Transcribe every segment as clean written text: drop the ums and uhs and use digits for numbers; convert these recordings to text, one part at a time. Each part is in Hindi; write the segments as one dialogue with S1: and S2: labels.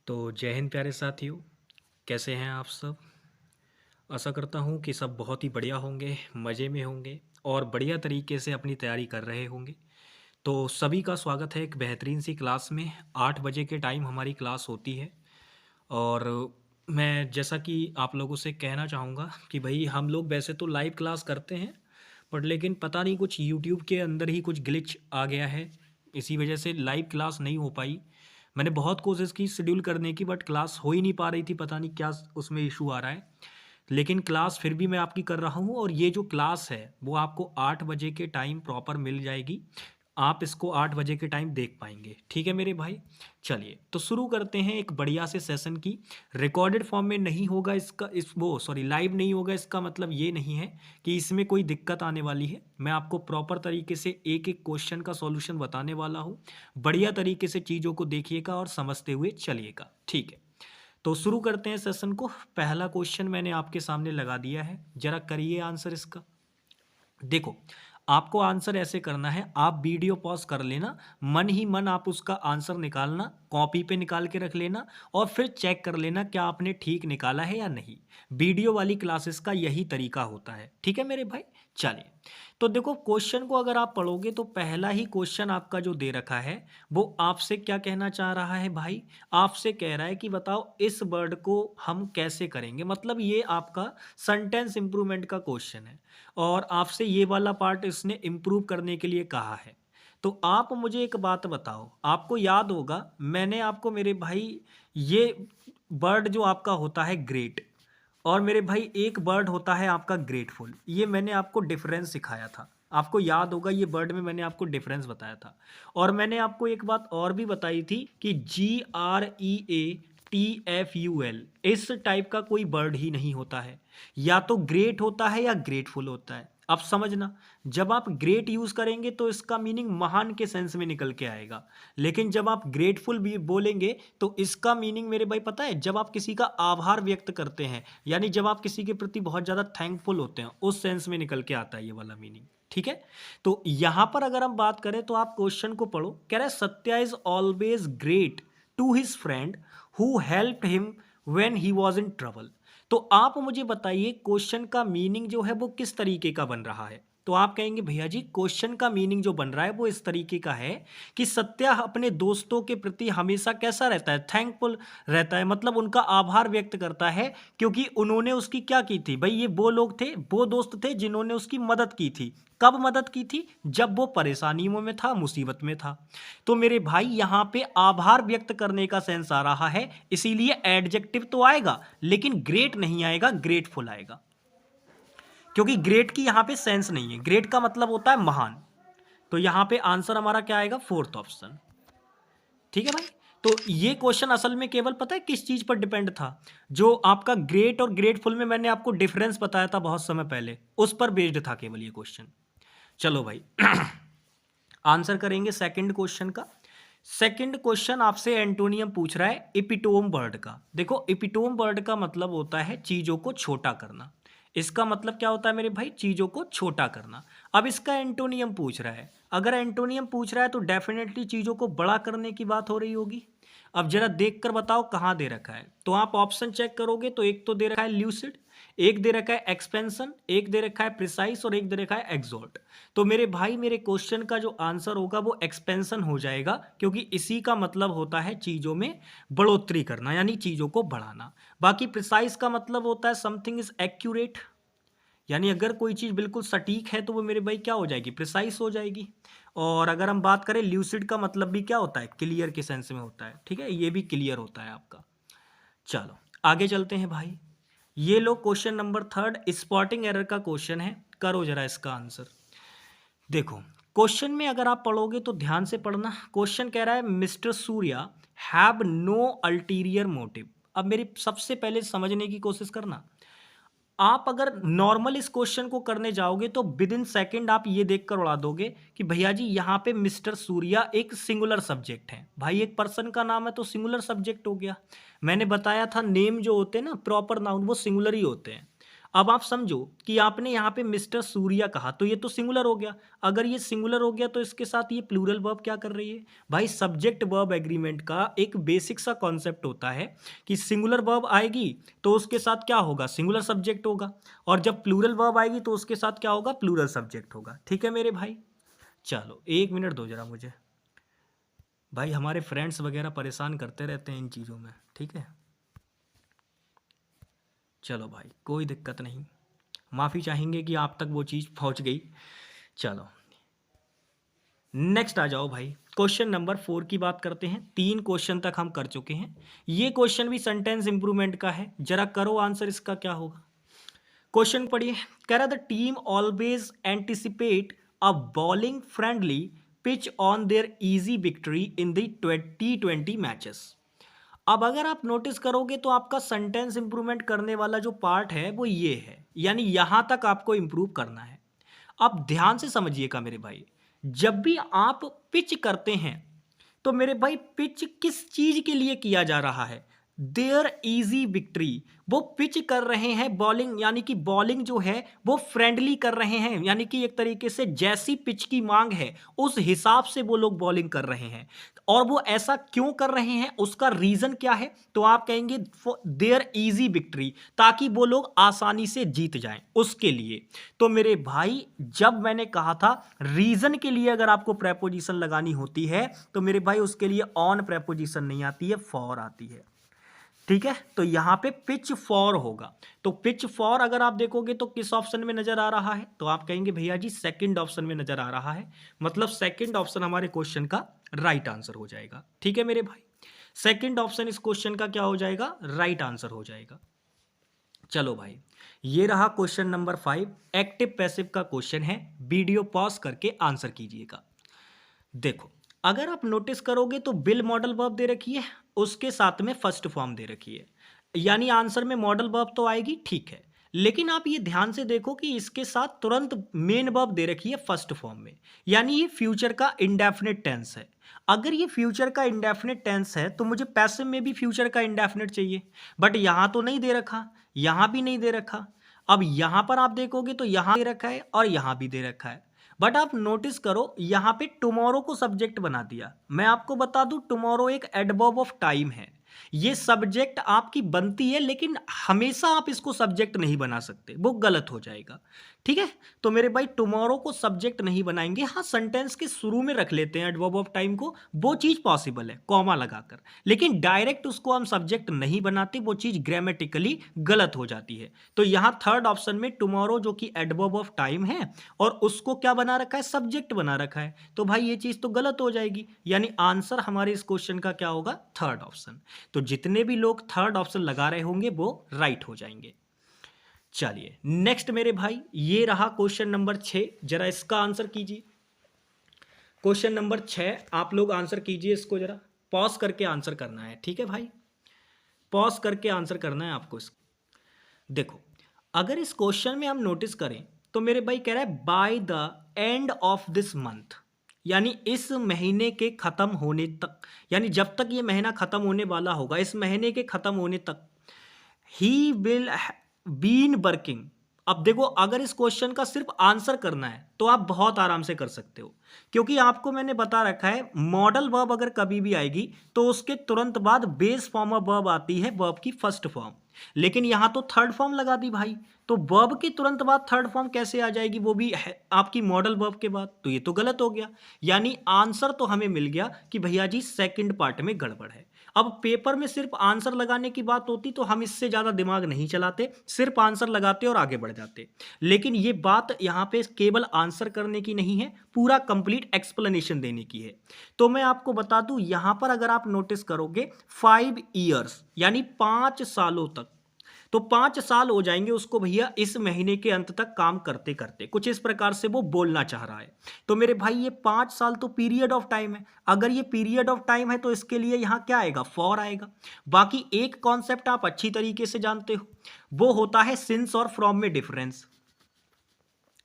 S1: तो जय हिंद प्यारे साथियों। कैसे हैं आप सब? आशा करता हूँ कि सब बहुत ही बढ़िया होंगे, मज़े में होंगे और बढ़िया तरीके से अपनी तैयारी कर रहे होंगे। तो सभी का स्वागत है एक बेहतरीन सी क्लास में। 8 बजे के टाइम हमारी क्लास होती है और मैं जैसा कि आप लोगों से कहना चाहूँगा कि भाई हम लोग वैसे तो लाइव क्लास करते हैं, बट लेकिन पता नहीं कुछ यूट्यूब के अंदर ही कुछ ग्लिच आ गया है। इसी वजह से लाइव क्लास नहीं हो पाई। मैंने बहुत कोशिश की शेड्यूल करने की, बट क्लास हो ही नहीं पा रही थी, पता नहीं क्या उसमें इशू आ रहा है। लेकिन क्लास फिर भी मैं आपकी कर रहा हूँ और ये जो क्लास है वो आपको 8 बजे के टाइम प्रॉपर मिल जाएगी। आप इसको 8 बजे के टाइम देख पाएंगे, ठीक है मेरे भाई। चलिए तो शुरू करते हैं एक बढ़िया से सेशन की। रिकॉर्डेड फॉर्म में नहीं होगा इसका, इस वो सॉरी लाइव नहीं होगा, इसका मतलब ये नहीं है कि इसमें कोई दिक्कत आने वाली है। मैं आपको प्रॉपर तरीके से एक एक क्वेश्चन का सॉल्यूशन बताने वाला हूँ। बढ़िया तरीके से चीज़ों को देखिएगा और समझते हुए चलिएगा, ठीक है। तो शुरू करते हैं सेशन को। पहला क्वेश्चन मैंने आपके सामने लगा दिया है, जरा करिए आंसर इसका। देखो, आपको आंसर ऐसे करना है, आप वीडियो पॉज कर लेना, मन ही मन आप उसका आंसर निकालना, कॉपी पे निकाल के रख लेना और फिर चेक कर लेना क्या आपने ठीक निकाला है या नहीं। वीडियो वाली क्लासेस का यही तरीका होता है, ठीक है मेरे भाई। चलिए, तो देखो क्वेश्चन को अगर आप पढ़ोगे तो पहला ही क्वेश्चन आपका जो दे रखा है वो आपसे क्या कहना चाह रहा है भाई। आपसे कह रहा है कि बताओ इस वर्ड को हम कैसे करेंगे, मतलब ये आपका सेंटेंस इंप्रूवमेंट का क्वेश्चन है और आपसे ये वाला पार्ट इसने इम्प्रूव करने के लिए कहा है। तो आप मुझे एक बात बताओ, आपको याद होगा मैंने आपको मेरे भाई ये वर्ड जो आपका होता है ग्रेट, और मेरे भाई एक वर्ड होता है आपका ग्रेटफुल, ये मैंने आपको डिफरेंस सिखाया था। आपको याद होगा ये वर्ड में मैंने आपको डिफरेंस बताया था। और मैंने आपको एक बात और भी बताई थी कि GREATFUL इस टाइप का कोई वर्ड ही नहीं होता है, या तो ग्रेट होता है या ग्रेटफुल होता है। अब समझना, जब आप ग्रेट यूज करेंगे तो इसका मीनिंग महान के सेंस में निकल के आएगा, लेकिन जब आप ग्रेटफुल भी बोलेंगे तो इसका मीनिंग मेरे भाई पता है, जब आप किसी का आभार व्यक्त करते हैं, यानी जब आप किसी के प्रति बहुत ज्यादा थैंकफुल होते हैं, उस सेंस में निकल के आता है ये वाला मीनिंग, ठीक है। तो यहां पर अगर हम बात करें तो आप क्वेश्चन को पढ़ो, कह रहा है Satya is always great to his friend who helped him when he was in trouble. तो आप मुझे बताइए क्वेश्चन का मीनिंग जो है वो किस तरीके का बन रहा है। तो आप कहेंगे भैया जी क्वेश्चन का मीनिंग जो बन रहा है वो इस तरीके का है कि सत्या अपने दोस्तों के प्रति हमेशा कैसा रहता है, थैंकफुल रहता है, मतलब उनका आभार व्यक्त करता है क्योंकि उन्होंने उसकी क्या की थी भाई, ये वो लोग थे, वो दोस्त थे जिन्होंने उसकी मदद की थी। कब मदद की थी? जब वो परेशानियों में था, मुसीबत में था। तो मेरे भाई यहां पे आभार व्यक्त करने का सेंस आ रहा है, इसीलिए एडजेक्टिव तो आएगा लेकिन ग्रेट नहीं आएगा, ग्रेटफुल आएगा, क्योंकि ग्रेट की यहां पे सेंस नहीं है। ग्रेट का मतलब होता है महान। तो यहां पे आंसर हमारा क्या आएगा? फोर्थ ऑप्शन, ठीक है भाई। तो ये क्वेश्चन असल में केवल पता है किस चीज पर डिपेंड था, जो आपका ग्रेट और ग्रेटफुल में मैंने आपको डिफरेंस बताया था बहुत समय पहले, उस पर बेस्ड था केवल ये क्वेश्चन। चलो भाई आंसर करेंगे सेकंड क्वेश्चन का। सेकंड क्वेश्चन आपसे एंटोनियम पूछ रहा है एपिटोम वर्ड का। देखो एपिटोम वर्ड का मतलब होता है चीजों को छोटा करना। इसका मतलब क्या होता है मेरे भाई? चीजों को छोटा करना। अब इसका एंटोनियम पूछ रहा है, अगर एंटोनियम पूछ रहा है तो डेफिनेटली चीजों को बड़ा करने की बात हो रही होगी। अब जरा देख कर बताओ कहाँ दे रखा है, तो आप ऑप्शन चेक करोगे तो एक तो दे रखा है ल्यूसिड, एक दे रखा है एक्सपेंशन, एक दे रखा है प्रिसाइज और एक दे रखा है एक्सॉल्ट। तो मेरे भाई मेरे क्वेश्चन का जो आंसर होगा वो एक्सपेंशन हो जाएगा, क्योंकि इसी का मतलब होता है चीजों में बढ़ोतरी करना, यानी चीजों को बढ़ाना। बाकी प्रिसाइज का मतलब होता है समथिंग इज एक्यूरेट, यानी अगर कोई चीज बिल्कुल सटीक है तो वो मेरे भाई क्या हो जाएगी? प्रिसाइज हो जाएगी। और अगर हम बात करें ल्यूसिड का मतलब भी क्या होता है? क्लियर के सेंस में होता है, ठीक है, ये भी क्लियर होता है आपका। चलो आगे चलते हैं भाई। ये लो question number third, spotting error का क्वेश्चन है, करो जरा इसका आंसर। देखो क्वेश्चन में अगर आप पढ़ोगे तो ध्यान से पढ़ना। क्वेश्चन कह रहा है mister Surya have no ulterior motive. अब मेरी सबसे पहले समझने की कोशिश करना, आप अगर नॉर्मल इस क्वेश्चन को करने जाओगे तो विद इन सेकेंड आप ये देखकर उड़ा दोगे कि भैया जी यहाँ पे मिस्टर सूर्या एक सिंगुलर सब्जेक्ट है। भाई एक पर्सन का नाम है तो सिंगुलर सब्जेक्ट हो गया। मैंने बताया था नेम जो होते हैं ना प्रॉपर नाउन वो सिंगुलर ही होते हैं। अब आप समझो कि आपने यहाँ पे मिस्टर सूर्या कहा तो ये तो सिंगुलर हो गया। अगर ये सिंगुलर हो गया तो इसके साथ ये प्लूरल वर्ब क्या कर रही है भाई? सब्जेक्ट वर्ब एग्रीमेंट का एक बेसिक सा कॉन्सेप्ट होता है कि सिंगुलर वर्ब आएगी तो उसके साथ क्या होगा? सिंगुलर सब्जेक्ट होगा, और जब प्लूरल वर्ब आएगी तो उसके साथ क्या होगा? प्लूरल सब्जेक्ट होगा। ठीक है मेरे भाई? चलो 1 मिनट दो जरा मुझे भाई, हमारे फ्रेंड्स वगैरह परेशान करते रहते हैं इन चीज़ों में। ठीक है, चलो भाई कोई दिक्कत नहीं, माफ़ी चाहेंगे कि आप तक वो चीज़ पहुंच गई। चलो नेक्स्ट आ जाओ भाई, क्वेश्चन नंबर 4 की बात करते हैं। 3 क्वेश्चन तक हम कर चुके हैं। ये क्वेश्चन भी सेंटेंस इंप्रूवमेंट का है, जरा करो आंसर इसका क्या होगा। क्वेश्चन पढ़िए, कह रहा the team always anticipate a bowling friendly pitch on their easy victory in the T20 matches. अब अगर आप नोटिस करोगे तो आपका सेंटेंस इंप्रूवमेंट करने वाला जो पार्ट है वो ये है, यानी यहां तक आपको इंप्रूव करना है। अब ध्यान से समझिएगा मेरे भाई, जब भी आप पिच करते हैं तो मेरे भाई पिच किस चीज के लिए किया जा रहा है? Their easy victory. वो पिच कर रहे हैं बॉलिंग, यानी कि बॉलिंग जो है वो फ्रेंडली कर रहे हैं, यानी कि एक तरीके से जैसी पिच की मांग है उस हिसाब से वो लोग बॉलिंग कर रहे हैं। और वो ऐसा क्यों कर रहे हैं, उसका रीजन क्या है? तो आप कहेंगे देयर इजी विक्ट्री, ताकि वो लोग आसानी से जीत जाएं उसके लिए। तो मेरे भाई जब मैंने कहा था रीजन के लिए अगर आपको प्रेपोजिशन लगानी होती है तो मेरे भाई उसके लिए ऑन प्रेपोजिशन नहीं आती है, फॉर आती है। ठीक है, तो यहां पे पिच फॉर होगा। तो पिच फॉर अगर आप देखोगे तो किस ऑप्शन में नजर आ रहा है? तो आप कहेंगे भैया जी सेकंड ऑप्शन में नजर आ रहा है, मतलब सेकंड ऑप्शन हमारे क्वेश्चन का राइट आंसर हो जाएगा। ठीक है मेरे भाई, सेकंड ऑप्शन इस क्वेश्चन का क्या हो जाएगा? राइट आंसर हो जाएगा। चलो भाई, ये रहा क्वेश्चन नंबर 5, एक्टिव पैसिव का क्वेश्चन है। वीडियो पॉज करके आंसर कीजिएगा। देखो, अगर आप नोटिस करोगे तो बिल मॉडल वर्ब दे रखी है, उसके साथ में फर्स्ट फॉर्म दे रखी है, यानी आंसर में मॉडल वर्ब तो आएगी, ठीक है। लेकिन आप ये ध्यान से देखो कि इसके साथ तुरंत मेन वर्ब दे रखी है फर्स्ट फॉर्म में, यानी ये फ्यूचर का इंडेफिनिट टेंस है। अगर ये फ्यूचर का इंडेफिनिट टेंस है तो मुझे पैसिव में भी फ्यूचर का इंडेफिनिट चाहिए, बट यहां तो नहीं दे रखा, यहां भी नहीं दे रखा। अब यहां पर आप देखोगे तो यहां दे रखा है और यहां भी दे रखा है, बट आप नोटिस करो यहां पे टुमारो को सब्जेक्ट बना दिया। मैं आपको बता दूं टुमारो एक एडवर्ब ऑफ टाइम है, ये सब्जेक्ट आपकी बनती है, लेकिन हमेशा आप इसको सब्जेक्ट नहीं बना सकते, वो गलत हो जाएगा। ठीक है, तो मेरे भाई टुमारो को सब्जेक्ट नहीं बनाएंगे, हाँ सेंटेंस के शुरू में रख लेते हैं एडवर्ब ऑफ टाइम को, वो चीज पॉसिबल है कॉमा लगाकर, लेकिन डायरेक्ट उसको हम सब्जेक्ट नहीं बनाते, वो चीज ग्रामेटिकली गलत हो जाती है। तो यहां थर्ड ऑप्शन में टुमारो जो कि एडवर्ब ऑफ टाइम है और उसको क्या बना रखा है? सब्जेक्ट बना रखा है, तो भाई ये चीज तो गलत हो जाएगी, यानी आंसर हमारे इस क्वेश्चन का क्या होगा? Third option. तो जितने भी लोग थर्ड ऑप्शन लगा रहे होंगे वो राइट हो जाएंगे। चलिए नेक्स्ट मेरे भाई, ये रहा क्वेश्चन नंबर 6, जरा इसका आंसर कीजिए। क्वेश्चन नंबर 6 आप लोग आंसर कीजिए, इसको जरा पॉज करके आंसर करना है। ठीक है भाई, पॉज करके आंसर करना है आपको इसको। देखो, अगर इस क्वेश्चन में हम नोटिस करें तो मेरे भाई कह रहा है by the end of this month, यानी इस महीने के खत्म होने तक, यानी जब तक ये महीना खत्म होने वाला होगा, इस महीने के खत्म होने तक ही विल बीन वर्किंग। अब देखो, अगर इस क्वेश्चन का सिर्फ आंसर करना है तो आप बहुत आराम से कर सकते हो, क्योंकि आपको मैंने बता रखा है मॉडल वर्ब अगर कभी भी आएगी तो उसके तुरंत बाद बेस फॉर्म ऑफ वर्ब आती है, वर्ब की फर्स्ट फॉर्म। लेकिन यहां तो थर्ड फॉर्म लगा दी भाई, तो वर्ब के तुरंत बाद थर्ड फॉर्म कैसे आ जाएगी, वो भी है आपकी मॉडल वर्ब के बाद? तो ये तो गलत हो गया, यानी आंसर तो हमें मिल गया कि भैया जी सेकंड पार्ट में गड़बड़ है। अब पेपर में सिर्फ आंसर लगाने की बात होती तो हम इससे ज़्यादा दिमाग नहीं चलाते, सिर्फ आंसर लगाते और आगे बढ़ जाते। लेकिन ये बात यहाँ पे केवल आंसर करने की नहीं है, पूरा कंप्लीट एक्सप्लेनेशन देने की है। तो मैं आपको बता दूं, यहाँ पर अगर आप नोटिस करोगे 5 ईयर्स यानी 5 सालों तक, तो 5 साल हो जाएंगे उसको भैया इस महीने के अंत तक काम करते करते, कुछ इस प्रकार से वो बोलना चाह रहा है। तो मेरे भाई ये 5 साल तो पीरियड ऑफ टाइम है, अगर ये पीरियड ऑफ टाइम है तो इसके लिए यहां क्या आएगा? फॉर आएगा। बाकी एक कॉन्सेप्ट आप अच्छी तरीके से जानते हो, वो होता है सिंस और फ्रॉम में डिफरेंस।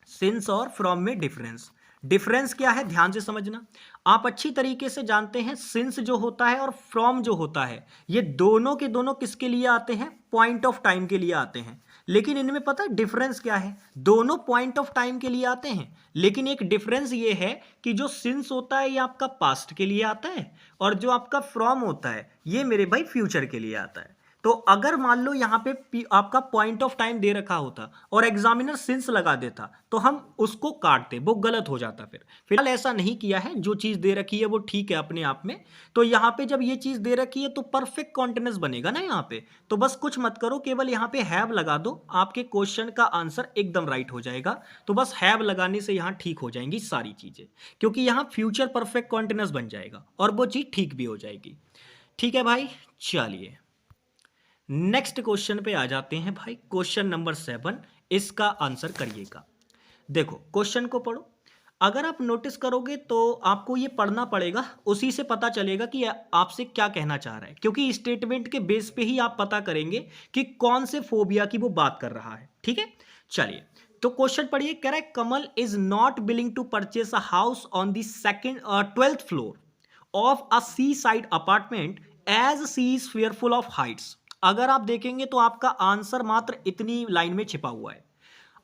S1: सिंस और फ्रॉम में डिफरेंस, डिफरेंस क्या है ध्यान से समझना। आप अच्छी तरीके से जानते हैं सिंस जो होता है और फ्रॉम जो होता है, ये दोनों के दोनों किसके लिए आते हैं, पॉइंट ऑफ टाइम के लिए आते हैं। लेकिन इनमें पता है डिफरेंस क्या है, दोनों पॉइंट ऑफ टाइम के लिए आते हैं, लेकिन एक डिफरेंस ये है कि जो सिंस होता है ये आपका पास्ट के लिए आता है, और जो आपका फ्रॉम होता है ये मेरे भाई फ्यूचर के लिए आता है। तो अगर मान लो यहाँ पे आपका पॉइंट ऑफ टाइम दे रखा होता और एग्जामिनर सिंस लगा देता तो हम उसको काटते, वो गलत हो जाता। फिर फिलहाल ऐसा नहीं किया है, जो चीज़ दे रखी है वो ठीक है अपने आप में। तो यहाँ पे जब ये चीज़ दे रखी है तो परफेक्ट कॉन्टिन्यूअस बनेगा ना यहाँ पे, तो बस कुछ मत करो, केवल यहाँ पे हैव लगा दो, आपके क्वेश्चन का आंसर एकदम राइट हो जाएगा। तो बस हैव लगाने से यहाँ ठीक हो जाएंगी सारी चीज़ें, क्योंकि यहाँ फ्यूचर परफेक्ट कॉन्टिन्यूअस बन जाएगा और वो चीज़ ठीक भी हो जाएगी। ठीक है भाई, चलिए नेक्स्ट क्वेश्चन पे आ जाते हैं भाई। क्वेश्चन नंबर 7, इसका आंसर करिएगा। देखो क्वेश्चन को पढ़ो, अगर आप नोटिस करोगे तो आपको ये पढ़ना पड़ेगा, उसी से पता चलेगा कि आपसे क्या कहना चाह रहा है, क्योंकि स्टेटमेंट के बेस पे ही आप पता करेंगे कि कौन से फोबिया की वो बात कर रहा है। ठीक है, चलिए तो क्वेश्चन पढ़िए। कह रहा है Kamal is not willing to purchase a house on the 12th floor of a sea side apartment as she is fearful of heights. अगर आप देखेंगे तो आपका आंसर मात्र इतनी लाइन में छिपा हुआ है।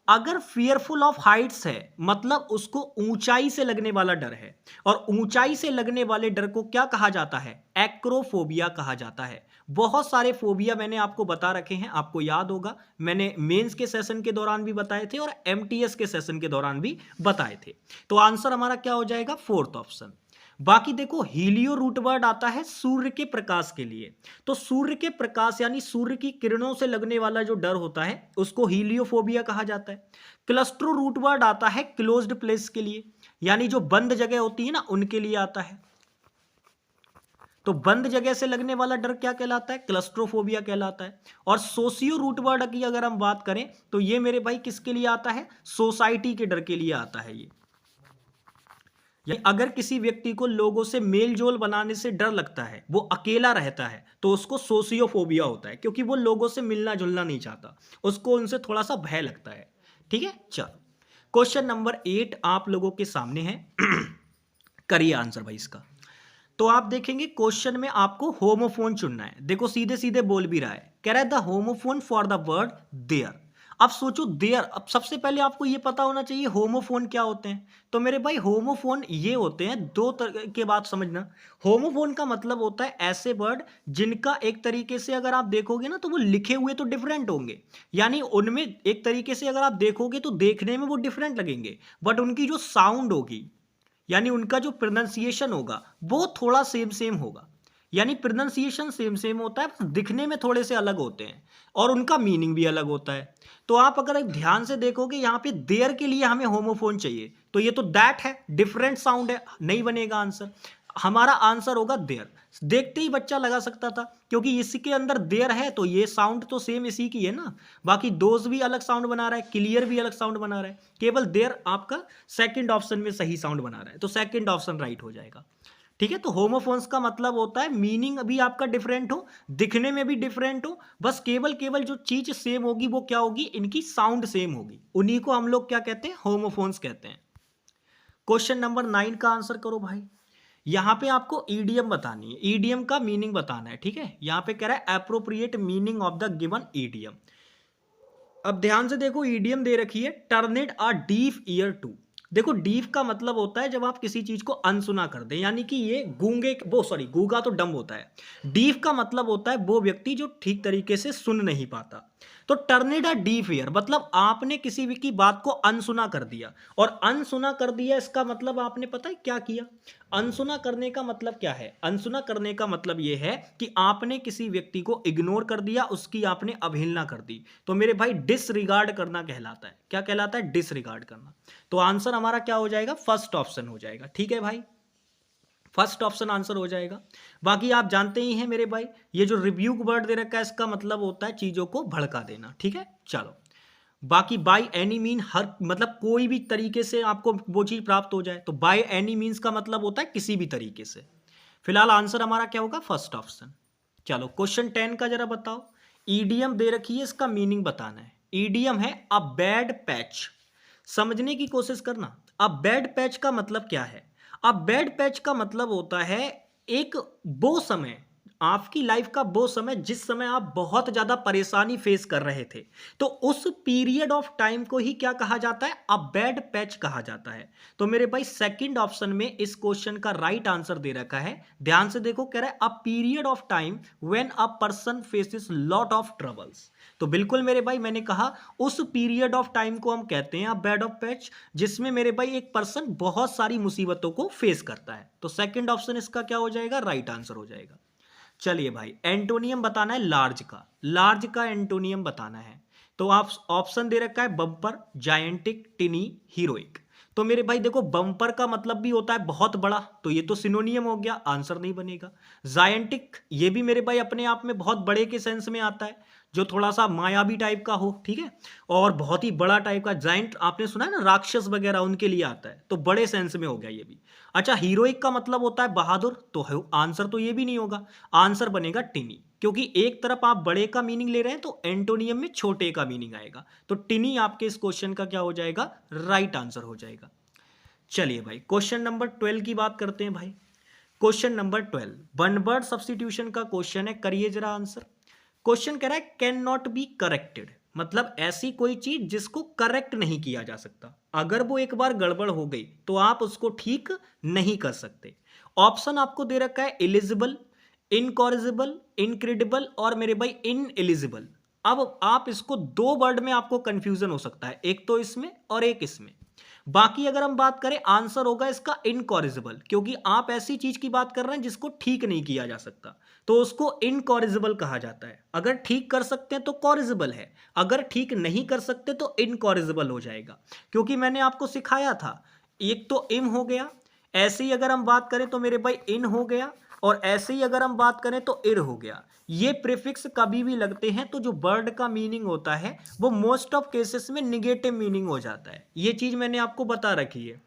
S1: अगर फियरफुल ऑफ हाइट्स है मतलब उसको ऊंचाई से लगने वाला डर है, और ऊंचाई से लगने वाले डर को क्या कहा जाता है, एक्रोफोबिया कहा जाता है। बहुत सारे फोबिया मैंने आपको बता रखे हैं, आपको याद होगा, मैंने मेंस के सेशन के दौरान भी बताए थे और एमटीएस के सेशन के दौरान भी बताए थे। तो आंसर हमारा क्या हो जाएगा, फोर्थ ऑप्शन। बाकी देखो हीलियो रूट वर्ड आता है सूर्य के प्रकाश के लिए, तो सूर्य के प्रकाश यानी सूर्य की किरणों से लगने वाला जो डर होता है उसको हीलियोफोबिया कहा जाता है। क्लस्ट्रो रूट वर्ड आता है क्लोज्ड प्लेस के लिए, यानी जो बंद जगह होती है ना उनके लिए आता है। तो बंद जगह से लगने वाला डर क्या कहलाता है, क्लस्ट्रोफोबिया कहलाता है। और सोशियो रूट वर्ड की अगर हम बात करें तो ये मेरे भाई किसके लिए आता है, सोसाइटी के डर के लिए आता है ये। अगर किसी व्यक्ति को लोगों से मेल जोल बनाने से डर लगता है, वो अकेला रहता है, तो उसको सोशियोफोबिया होता है, क्योंकि वो लोगों से मिलना जुलना नहीं चाहता, उसको उनसे थोड़ा सा भय लगता है। ठीक है, चलो क्वेश्चन नंबर 8 आप लोगों के सामने है। करिए आंसर भाई इसका। तो आप देखेंगे क्वेश्चन में आपको होमोफोन चुनना है। देखो सीधे सीधे बोल भी रहा है, कह रहा है the homophone for the word there. अब सोचो देयर, अब सबसे पहले आपको ये पता होना चाहिए होमोफोन क्या होते हैं। तो मेरे भाई होमोफोन ये होते हैं, दो तरह के बात समझना। होमोफोन का मतलब होता है ऐसे वर्ड जिनका एक तरीके से अगर आप देखोगे ना तो वो लिखे हुए तो डिफरेंट होंगे, यानी उनमें एक तरीके से अगर आप देखोगे तो देखने में वो डिफरेंट लगेंगे, बट उनकी जो साउंड होगी यानी उनका जो प्रोनाउंसिएशन होगा वो थोड़ा सेम सेम होगा। यानी प्रोनाउंसिएशन सेम सेम होता है, दिखने में थोड़े से अलग होते हैं और उनका मीनिंग भी अलग होता है। तो आप अगर एक ध्यान से देखोगे यहाँ पे देयर के लिए हमें होमोफोन चाहिए, तो ये तो दैट है, डिफरेंट साउंड है, नहीं बनेगा आंसर। हमारा आंसर होगा देयर। देखते ही बच्चा लगा सकता था, क्योंकि इसके अंदर देयर है तो ये साउंड तो सेम इसी की है ना। बाकी दोज भी अलग साउंड बना रहा है, क्लियर भी अलग साउंड बना रहा है, केवल देयर आपका सेकंड ऑप्शन में सही साउंड बना रहा है, तो सेकंड ऑप्शन राइट हो जाएगा। ठीक है, तो होमोफोन्स का मतलब होता है मीनिंग भी आपका डिफरेंट हो, दिखने में भी डिफरेंट हो, बस केवल केवल जो चीज सेम होगी वो क्या होगी, इनकी साउंड सेम होगी, उन्हीं को हम लोग क्या कहते हैं, होमोफोन्स कहते हैं। क्वेश्चन नंबर 9 का आंसर करो भाई। यहां पे आपको ईडीएम बतानी है, ईडीएम का मीनिंग बताना है। ठीक है, यहां पे कह रहा है appropriate meaning of the given idiom. अब ध्यान से देखो, ईडीएम दे रखी है turn it a deaf ear to. देखो डीफ का मतलब होता है जब आप किसी चीज को अनसुना कर दें, यानी कि ये गूंगे वो सॉरी गूंगा तो डम होता है। डीफ का मतलब होता है वो व्यक्ति जो ठीक तरीके से सुन नहीं पाता। तो turn it a deaf year मतलब आपने किसी भी की बात को अनसुना कर दिया, और अनसुना कर दिया इसका मतलब आपने पता है क्या किया। अनसुना करने का मतलब क्या है, अनसुना करने का मतलब यह है कि आपने किसी व्यक्ति को इग्नोर कर दिया, उसकी आपने अवहेलना कर दी। तो मेरे भाई डिसरिगार्ड करना कहलाता है। क्या कहलाता है, डिसरिगार्ड करना। तो आंसर हमारा क्या हो जाएगा, फर्स्ट ऑप्शन हो जाएगा। ठीक है भाई, फर्स्ट ऑप्शन आंसर हो जाएगा। बाकी आप जानते ही हैं मेरे भाई, ये जो रिव्यूक वर्ड दे रखा है इसका मतलब होता है चीजों को भड़का देना। ठीक है, चलो बाकी बाय एनी मीन हर मतलब कोई भी तरीके से आपको वो चीज प्राप्त हो जाए, तो बाय एनी मीन्स का मतलब होता है किसी भी तरीके से। फिलहाल आंसर हमारा क्या होगा, फर्स्ट ऑप्शन। चलो क्वेश्चन 10 का जरा बताओ। ईडीएम दे रखी है, इसका मीनिंग बताना है। ईडीएम है अ बैड पैच। समझने की कोशिश करना, अब बैड पैच का मतलब क्या है? अब बैड पैच का मतलब होता है एक वो समय, आपकी लाइफ का वो समय जिस समय आप बहुत ज्यादा परेशानी फेस कर रहे थे, तो उस पीरियड ऑफ टाइम को ही क्या कहा जाता है? अ बैड पैच कहा जाता है। तो मेरे भाई सेकंड ऑप्शन में इस क्वेश्चन का राइट आंसर दे रखा है, ध्यान से देखो, कह रहा है a period of time when a person faces lot of troubles. तो बिल्कुल मेरे भाई मैंने कहा उस पीरियड ऑफ टाइम को हम कहते हैं बैड ऑफ पैच, जिसमें मेरे भाई एक पर्सन बहुत सारी मुसीबतों को फेस करता है। तो सेकंड ऑप्शन इसका क्या हो जाएगा? राइट आंसर हो जाएगा। चलिए भाई, एंटोनियम बताना है लार्ज का, लार्ज का एंटोनियम बताना है। तो आप ऑप्शन दे रखा है बम्पर, जायंटिक, टिनी, हीरोइक। तो मेरे भाई देखो, बम्पर का मतलब भी होता है बहुत बड़ा, तो ये तो सिनोनियम हो गया, आंसर नहीं बनेगा। जायंटिक ये भी मेरे भाई अपने आप में बहुत बड़े के सेंस में आता है, जो थोड़ा सा मायावी टाइप का हो, ठीक है, और बहुत ही बड़ा टाइप का। जायंट आपने सुना है ना, राक्षस वगैरह उनके लिए आता है, तो बड़े सेंस में हो गया ये भी। अच्छा, हीरोइक का मतलब होता है बहादुर, तो आंसर तो ये भी नहीं होगा, आंसर बनेगा टिनी, क्योंकि एक तरफ आप बड़े का मीनिंग ले रहे हैं तो एंटोनियम में छोटे का मीनिंग आएगा। तो टिनी आपके इस क्वेश्चन का क्या हो जाएगा? राइट आंसर हो जाएगा। चलिए भाई, क्वेश्चन नंबर 12 की बात करते हैं भाई। Question number 12 one word substitution का क्वेश्चन है, करिए जरा आंसर। क्वेश्चन कह रहा है कैन नॉट बी करेक्टेड, मतलब ऐसी कोई चीज जिसको करेक्ट नहीं किया जा सकता, अगर वो एक बार गड़बड़ हो गई तो आप उसको ठीक नहीं कर सकते। ऑप्शन आपको दे रखा है एलिजिबल, इनकॉरिजिबल, इनक्रेडिबल और मेरे भाई इन एलिजिबल। अब आप इसको दो वर्ड में आपको कंफ्यूजन हो सकता है, एक तो इसमें और एक इसमें। बाकी अगर हम बात करें, आंसर होगा इसका इनकॉरिजिबल, क्योंकि आप ऐसी चीज की बात कर रहे हैं जिसको ठीक नहीं किया जा सकता, तो उसको इनकॉरिजिबल कहा जाता है। अगर ठीक कर सकते हैं तो कॉरिजिबल है, अगर ठीक नहीं कर सकते तो इनकॉरिजिबल हो जाएगा। क्योंकि मैंने आपको सिखाया था, एक तो इम हो गया, ऐसे ही अगर हम बात करें तो मेरे भाई इन हो गया, और ऐसे ही अगर हम बात करें तो इर हो गया। ये प्रीफिक्स कभी भी लगते हैं तो जो वर्ड का मीनिंग होता है वो मोस्ट ऑफ केसेस में निगेटिव मीनिंग हो जाता है, ये चीज मैंने आपको बता रखी है।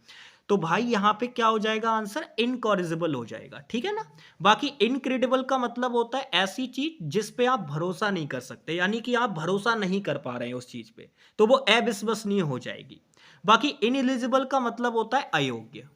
S1: तो भाई यहां पे क्या हो जाएगा? आंसर इनकॉरिजिबल हो जाएगा, ठीक है ना। बाकी इनक्रेडिबल का मतलब होता है ऐसी चीज जिस पे आप भरोसा नहीं कर सकते, यानी कि आप भरोसा नहीं कर पा रहे हैं उस चीज पे, तो वो अविश्वसनीय हो जाएगी। बाकी इनएलिजिबल का मतलब होता है अयोग्य,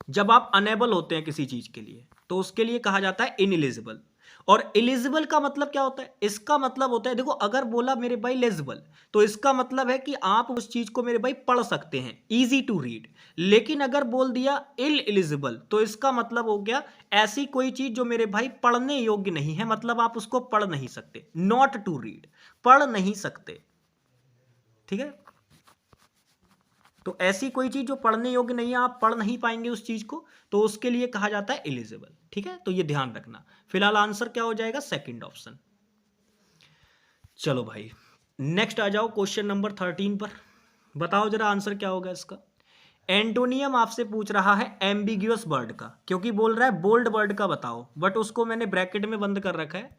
S1: जब आप अनेबल होते हैं किसी चीज के लिए तो उसके लिए कहा जाता है इनएलिजिबल। और एलिजिबल का मतलब क्या होता है? इसका मतलब होता है, देखो अगर बोला मेरे भाई लेजिबल, तो इसका मतलब है कि आप उस चीज को मेरे भाई पढ़ सकते हैं, इजी टू रीड। लेकिन अगर बोल दिया इल एलिजिबल, तो इसका मतलब हो गया ऐसी कोई चीज जो मेरे भाई पढ़ने योग्य नहीं है, मतलब आप उसको पढ़ नहीं सकते, नॉट टू रीड, पढ़ नहीं सकते, ठीक है। तो ऐसी कोई चीज जो पढ़ने योग्य नहीं है, आप पढ़ नहीं पाएंगे उस चीज को, तो उसके लिए कहा जाता है एलिजिबल, ठीक है। तो ये ध्यान रखना। फिलहाल आंसर क्या हो जाएगा? Second option. चलो भाई, नेक्स्ट आ जाओ क्वेश्चन नंबर 13 पर। बताओ जरा आंसर क्या होगा इसका। एंटोनियम आपसे पूछ रहा है एम्बिग्यूअस वर्ड का, क्योंकि बोल रहा है बोल्ड वर्ड का बताओ, बट उसको मैंने ब्रैकेट में बंद कर रखा है।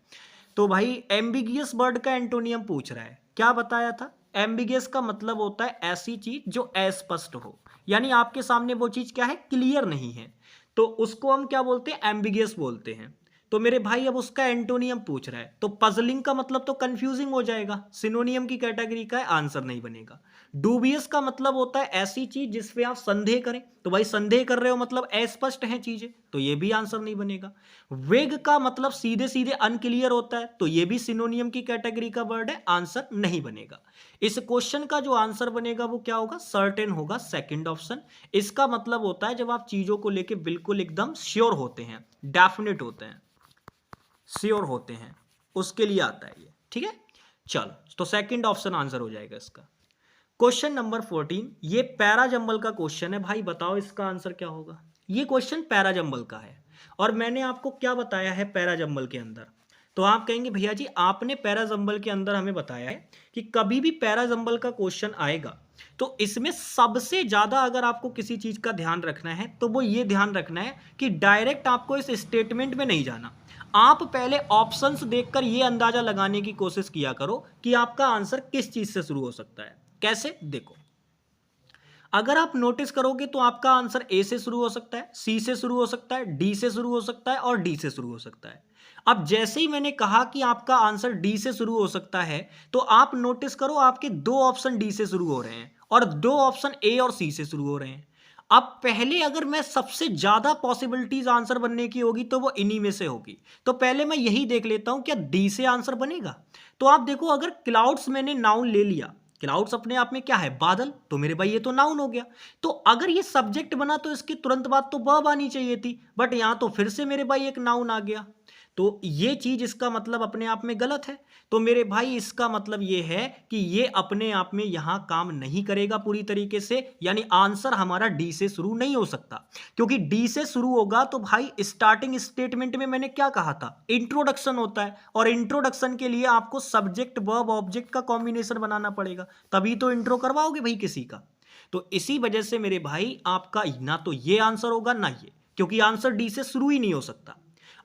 S1: तो भाई एम्बिगियस वर्ड का एंटोनियम पूछ रहा है, क्या बताया था? एम्बिगियस का मतलब होता है ऐसी चीज जो अस्पष्ट हो, यानी आपके सामने वो चीज क्या है? क्लियर नहीं है, तो उसको हम क्या बोलते हैं? एम्बिगियस बोलते हैं। तो मेरे भाई अब उसका एंटोनियम पूछ रहा है, तो पजलिंग का मतलब तो कंफ्यूजिंग हो जाएगा, सिनोनियम की कैटेगरी का है, आंसर नहीं बनेगा। डूबियस का मतलब होता है ऐसी चीज जिसपे आप संदेह करें, तो भाई संदेह कर रहे हो मतलब अस्पष्ट है चीजें, तो ये भी आंसर नहीं बनेगा। वेग का मतलब सीधे सीधे अनक्लियर होता है, तो ये भी सिनोनियम की कैटेगरी का वर्ड है, आंसर नहीं बनेगा। इस क्वेश्चन का जो आंसर बनेगा वो क्या होगा? सर्टेन होगा, सेकंड ऑप्शन। इसका मतलब होता है जब आप चीजों को लेके बिल्कुल एकदम श्योर होते हैं, डेफिनेट होते हैं, श्योर होते हैं, उसके लिए आता है ये, ठीक है। चलो, तो सेकंड ऑप्शन आंसर हो जाएगा इसका। क्वेश्चन नंबर 14, ये पैराजंबल का क्वेश्चन है भाई, बताओ इसका आंसर क्या होगा। ये क्वेश्चन पैराजंबल का है, और मैंने आपको क्या बताया है पैराजंबल के अंदर। तो आप कहेंगे भैया जी आपने पैराजंबल के अंदर हमें बताया है कि कभी भी पैराजंबल का क्वेश्चन आएगा तो इसमें सबसे ज्यादा अगर आपको किसी चीज का ध्यान रखना है तो वो ये ध्यान रखना है कि डायरेक्ट आपको इस स्टेटमेंट में नहीं जाना, आप पहले ऑप्शंस देखकर ये अंदाजा लगाने की कोशिश किया करो कि आपका आंसर किस चीज से शुरू हो सकता है। कैसे? देखो, अगर आप नोटिस करोगे तो आपका आंसर ए से शुरू हो सकता है, सी से शुरू हो सकता है, डी से शुरू हो सकता है और डी से शुरू हो सकता है। अब जैसे ही मैंने कहा कि आपका आंसर डी से शुरू हो सकता है, तो आप नोटिस करो आपके दो ऑप्शन डी से शुरू हो रहे हैं और 2 ऑप्शन ए और सी से शुरू हो रहे हैं। अब पहले अगर मैं सबसे ज्यादा पॉसिबिलिटीज आंसर बनने की होगी तो वो इन्हीं में से होगी। तो पहले मैं यही देख लेता हूं क्या डी से आंसर बनेगा। तो आप देखो, अगर क्लाउड्स मैंने नाउन ले लिया, क्लाउड्स अपने आप में क्या है, बादल, तो मेरे भाई ये तो नाउन हो गया। तो अगर ये सब्जेक्ट बना तो इसके तुरंत बाद तो वर्ब आनी चाहिए थी, बट यहां तो फिर से मेरे भाई एक नाउन आ गया। तो ये चीज, इसका मतलब अपने आप में गलत है। तो मेरे भाई इसका मतलब ये है कि ये अपने आप में यहां काम नहीं करेगा पूरी तरीके से, यानी आंसर हमारा डी से शुरू नहीं हो सकता। क्योंकि डी से शुरू होगा तो भाई स्टार्टिंग स्टेटमेंट में मैंने क्या कहा था, इंट्रोडक्शन होता है, और इंट्रोडक्शन के लिए आपको सब्जेक्ट वर्ब ऑब्जेक्ट का कॉम्बिनेशन बनाना पड़ेगा, तभी तो इंट्रो करवाओगे भाई किसी का। तो इसी वजह से मेरे भाई आपका ना तो ये आंसर होगा ना ये, क्योंकि आंसर डी से शुरू ही नहीं हो सकता।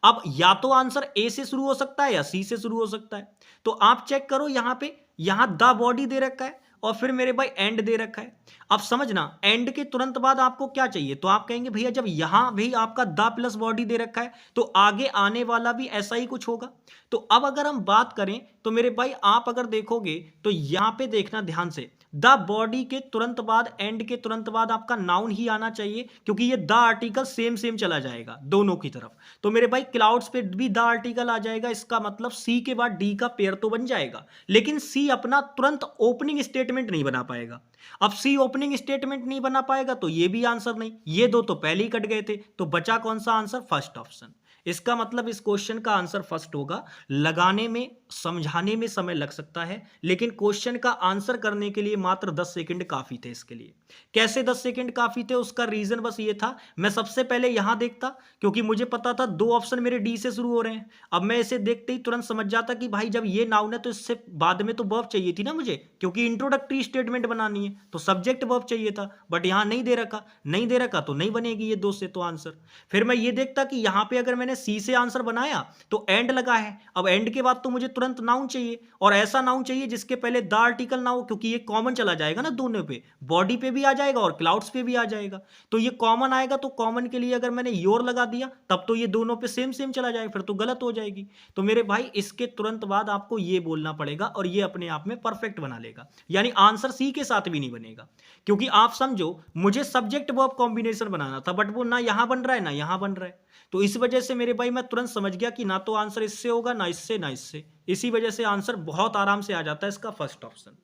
S1: अब या तो आंसर ए से शुरू हो सकता है या सी से शुरू हो सकता है। तो आप चेक करो यहां पे, यहां द बॉडी दे रखा है और फिर मेरे भाई एंड दे रखा है। अब समझना, एंड के तुरंत बाद आपको क्या चाहिए, तो आप कहेंगे भैया जब यहां भी आपका द प्लस बॉडी दे रखा है तो आगे आने वाला भी ऐसा ही कुछ होगा। तो अब अगर हम बात करें तो मेरे भाई आप अगर देखोगे तो यहां पे देखना ध्यान से, द बॉडी के तुरंत बाद, एंड के तुरंत बाद आपका नाउन ही आना चाहिए, क्योंकि ये द आर्टिकल सेम सेम चला जाएगा दोनों की तरफ। तो मेरे भाई क्लाउड्स पे भी द आर्टिकल आ जाएगा, इसका मतलब सी के बाद डी का पेयर तो बन जाएगा, लेकिन सी अपना तुरंत ओपनिंग स्टेटमेंट नहीं बना पाएगा। अब सी ओपनिंग स्टेटमेंट नहीं बना पाएगा तो ये भी आंसर नहीं, ये दो तो पहले ही कट गए थे, तो बचा कौन सा आंसर, फर्स्ट ऑप्शन। इसका मतलब इस क्वेश्चन का आंसर फर्स्ट होगा। लगाने में, समझाने में समय लग सकता है, लेकिन क्वेश्चन का आंसर करने के लिए मात्र 10 सेकंड काफी थे इसके लिए। कैसे 10 सेकंड काफी थे, उसका रीजन बस ये था, मैं सबसे पहले यहां देखता, क्योंकि मुझे पता था 2 ऑप्शन मेरे डी से शुरू हो रहे हैं। अब मैं इसे देखते ही तुरंत समझ जाता कि भाई जब ये नाउन है तो इससे बाद में तो वर्ब चाहिए थी ना मुझे, क्योंकि इंट्रोडक्टरी स्टेटमेंट बनानी है तो सब्जेक्ट वर्ब चाहिए था, बट यहां नहीं दे रखा, नहीं दे रखा तो नहीं बनेगी ये 2 से तो आंसर। फिर मैं ये देखता कि यहां पे अगर मैंने सी से आंसर बनाया तो एंड लगा है, अब एंड के बाद तो मुझे तुरंत नाउन चाहिए, और ऐसा नाउन चाहिए जिसके पहले द आर्टिकल ना हो, क्योंकि ये कॉमन चला जाएगा ना, दोनों पे, बॉडी पे भी आ जाएगा और क्लाउड्स पे भी आ जाएगा। तो ये कॉमन आएगा, तो कॉमन के लिए अगर मैंने योर लगा दिया तब तो ये दोनों पे सेम सेम चला जाएगा, फिर तो गलत हो जाएगी। तो मेरे भाई इसके तुरंत बाद आपको ये बोलना पड़ेगा, और ये अपने आप में परफेक्ट बना लेगा, यानी आंसर सी के साथ भी नहीं बनेगा। क्योंकि आप समझो, मुझे सब्जेक्ट वर्ब कॉम्बिनेशन बनाना था, बट वो ना यहां बन रहा है ना यहां बन रहा है। तो इस वजह से मेरे भाई मैं तुरंत समझ गया कि ना तो आंसर इससे होगा, ना इससे ना इससे। इसी वजह से आंसर बहुत आराम से आ जाता है इसका, फर्स्ट ऑप्शन।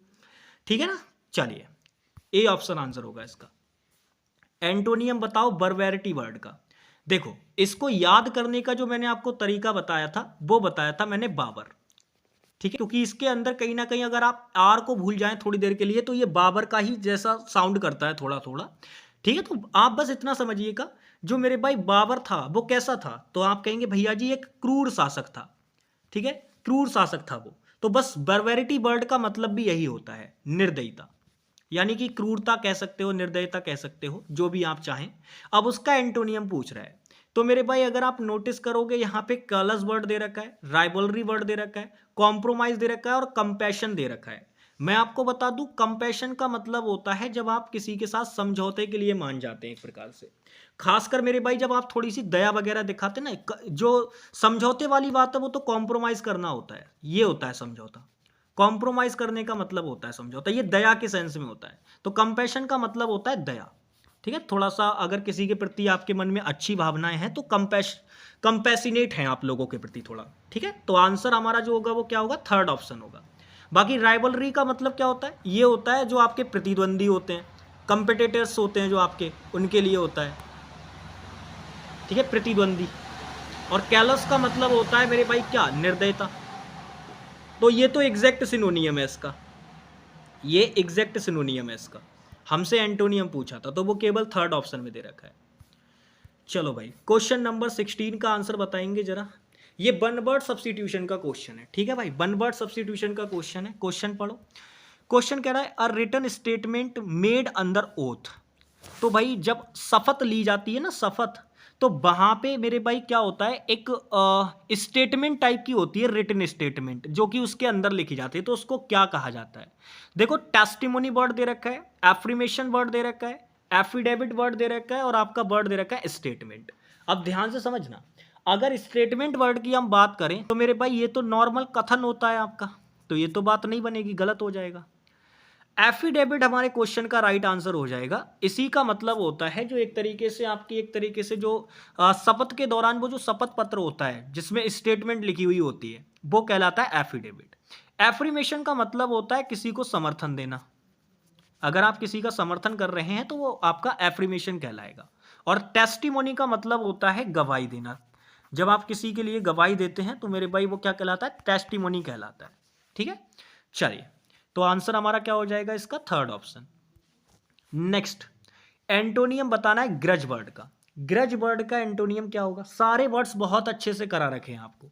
S1: ठीक है ना, चलिए ए ऑप्शन आंसर होगा इसका। एंटोनियम बताओ बर्बैरिटी वर्ड का। देखो, इसको याद करने का जो मैंने आपको तरीका बताया था वो बताया था मैंने बाबर। ठीक है, क्योंकि इसके अंदर कहीं ना कहीं अगर आप आर को भूल जाएं थोड़ी देर के लिए तो ये बाबर का ही जैसा साउंड करता है थोड़ा थोड़ा। ठीक है, तो आप बस इतना समझिएगा, जो मेरे भाई बाबर था वो कैसा था, तो आप कहेंगे भैया जी एक क्रूर शासक था। ठीक है, क्रूर शासक था वो। तो बस बर्बैरिटी वर्ड का मतलब भी यही होता है, निर्दयता, यानी कि क्रूरता कह सकते हो, निर्दयता कह सकते हो, जो भी आप चाहें। अब उसका एंटोनियम पूछ रहा है, तो मेरे भाई अगर आप नोटिस करोगे यहाँ पे कलर्स वर्ड दे रखा है, राइवलरी वर्ड दे रखा है, कॉम्प्रोमाइज दे रखा है और कंपैशन दे रखा है। मैं आपको बता दूं, कंपैशन का मतलब होता है जब आप किसी के साथ समझौते के लिए मान जाते हैं एक प्रकार से। खासकर मेरे भाई जब आप थोड़ी सी दया वगैरह दिखाते ना, जो समझौते वाली बात है वो तो कॉम्प्रोमाइज करना होता है, ये होता है समझौता। कॉम्प्रोमाइज करने का मतलब होता है समझौता, ये दया के सेंस में होता है। तो कंपैशन का मतलब होता है दया। ठीक है, थोड़ा सा अगर किसी के प्रति आपके मन में अच्छी भावनाएं हैं तो कंपैसिनेट हैं आप लोगों के प्रति थोड़ा। ठीक है, तो आंसर हमारा जो होगा वो क्या होगा, थर्ड ऑप्शन होगा। बाकी राइवलरी का मतलब क्या होता है, ये होता है जो आपके प्रतिद्वंदी होते हैं, कंपिटिटर्स होते हैं जो आपके, उनके लिए होता है। ठीक है, प्रतिद्वंदी। और कैलस का मतलब होता है मेरे भाई क्या, निर्दयता। तो ये तो एग्जैक्ट सिनोनियम है इसका, ये एग्जैक्ट सिनोनियम है इसका। हमसे एंटोनियम पूछा था तो वो केवल थर्ड ऑप्शन में दे रखा है। चलो भाई, क्वेश्चन नंबर 16 का आंसर बताएंगे जरा। ये वन वर्ड सब्स्टिट्यूशन का क्वेश्चन है। ठीक है भाई, वन वर्ड सब्स्टिट्यूशन का क्वेश्चन है। क्वेश्चन पढ़ो। क्वेश्चन कह रहा है a written statement made under oath. तो भाई जब शपथ ली जाती है ना, शपथ, तो वहां पे मेरे भाई क्या होता है, एक स्टेटमेंट टाइप की होती है, रिटन स्टेटमेंट, जो कि उसके अंदर लिखी जाती है, तो उसको क्या कहा जाता है। देखो, टेस्टिमोनी वर्ड दे रखा है, एफ्रीमेशन वर्ड दे रखा है, एफिडेविट वर्ड दे रखा है, और आपका वर्ड दे रखा है स्टेटमेंट। अब ध्यान से समझना, अगर स्टेटमेंट वर्ड की हम बात करें तो मेरे भाई ये तो नॉर्मल कथन होता है आपका, तो ये तो बात नहीं बनेगी, गलत हो जाएगा। एफिडेविट हमारे क्वेश्चन का राइट आंसर हो जाएगा। इसी का मतलब होता है जो एक तरीके से आपकी एक तरीके से जो शपथ के दौरान वो जो शपथ पत्र होता है जिसमें स्टेटमेंट लिखी हुई होती है वो कहलाता है एफिडेविट। एफर्मेशन का मतलब होता है किसी को समर्थन देना। अगर आप किसी का समर्थन कर रहे हैं तो वो आपका एफर्मेशन कहलाएगा। और टेस्टिमोनी का मतलब होता है गवाही देना। जब आप किसी के लिए गवाही देते हैं तो मेरे भाई वो क्या कहलाता है, टेस्टिमोनी कहलाता है। ठीक है, चलिए तो आंसर हमारा क्या हो जाएगा इसका, थर्ड ऑप्शन। नेक्स्ट, एंटोनियम बताना है ग्रज वर्ड का। ग्रज वर्ड का एंटोनियम क्या होगा, सारे वर्ड्स बहुत अच्छे से करा रखे हैं आपको।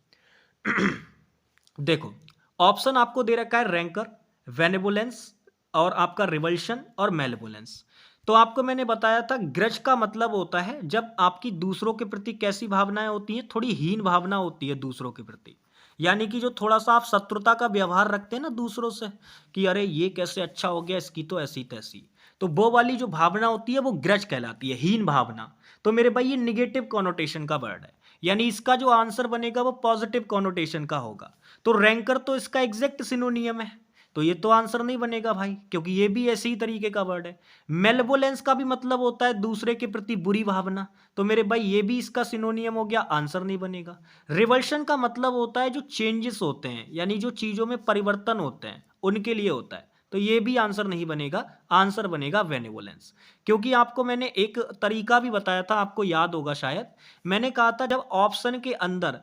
S1: देखो ऑप्शन आपको दे रखा है रैंकर, वेनेबुलेंस और आपका रिवल्शन और मेलेवोलेंस। तो आपको मैंने बताया था ग्रज का मतलब होता है जब आपकी दूसरों के प्रति कैसी भावनाएं होती हैं, थोड़ी हीन भावना होती है दूसरों के प्रति। यानी कि जो थोड़ा सा आप शत्रुता का व्यवहार रखते हैं ना दूसरों से, कि अरे ये कैसे अच्छा हो गया, इसकी तो ऐसी तैसी, तो वो वाली जो भावना होती है वो ग्रज कहलाती है, हीन भावना। तो मेरे भाई ये निगेटिव कॉनोटेशन का वर्ड है, यानी इसका जो आंसर बनेगा वो पॉजिटिव कॉनोटेशन का होगा। तो रैंकर तो इसका एग्जैक्ट सिनोनियम है, तो ये तो आंसर नहीं बनेगा भाई, क्योंकि ये भी ऐसे ही तरीके का वर्ड है। मेलेवोलेंस का भी मतलब होता है दूसरे के प्रति बुरी भावना, तो मेरे भाई ये भी इसका सिनोनियम हो गया, आंसर नहीं बनेगा। रिवल्शन का मतलब होता है जो चेंजेस होते हैं, यानी जो चीजों में परिवर्तन होते हैं उनके लिए होता है, तो ये भी आंसर नहीं बनेगा, आंसर बनेगा बेनेवोलेंस। क्योंकि आपको मैंने एक तरीका भी बताया था, आपको याद होगा शायद, मैंने कहा था जब ऑप्शन के अंदर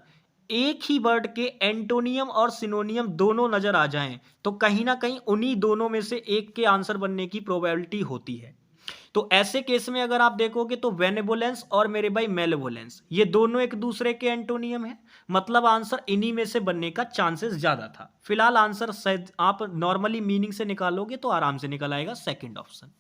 S1: एक ही वर्ड के एंटोनियम और सिनोनियम दोनों नजर आ जाएं तो कहीं ना कहीं उन्हीं दोनों में से एक के आंसर बनने की प्रोबेबिलिटी होती है। तो ऐसे केस में अगर आप देखोगे तो वेनेवोलेंस और मेरे भाई मेलेवोलेंस ये दोनों एक दूसरे के एंटोनियम है, मतलब आंसर इन्हीं में से बनने का चांसेस ज्यादा था। फिलहाल आंसर शायद आप नॉर्मली मीनिंग से निकालोगे तो आराम से निकल आएगा सेकंड ऑप्शन।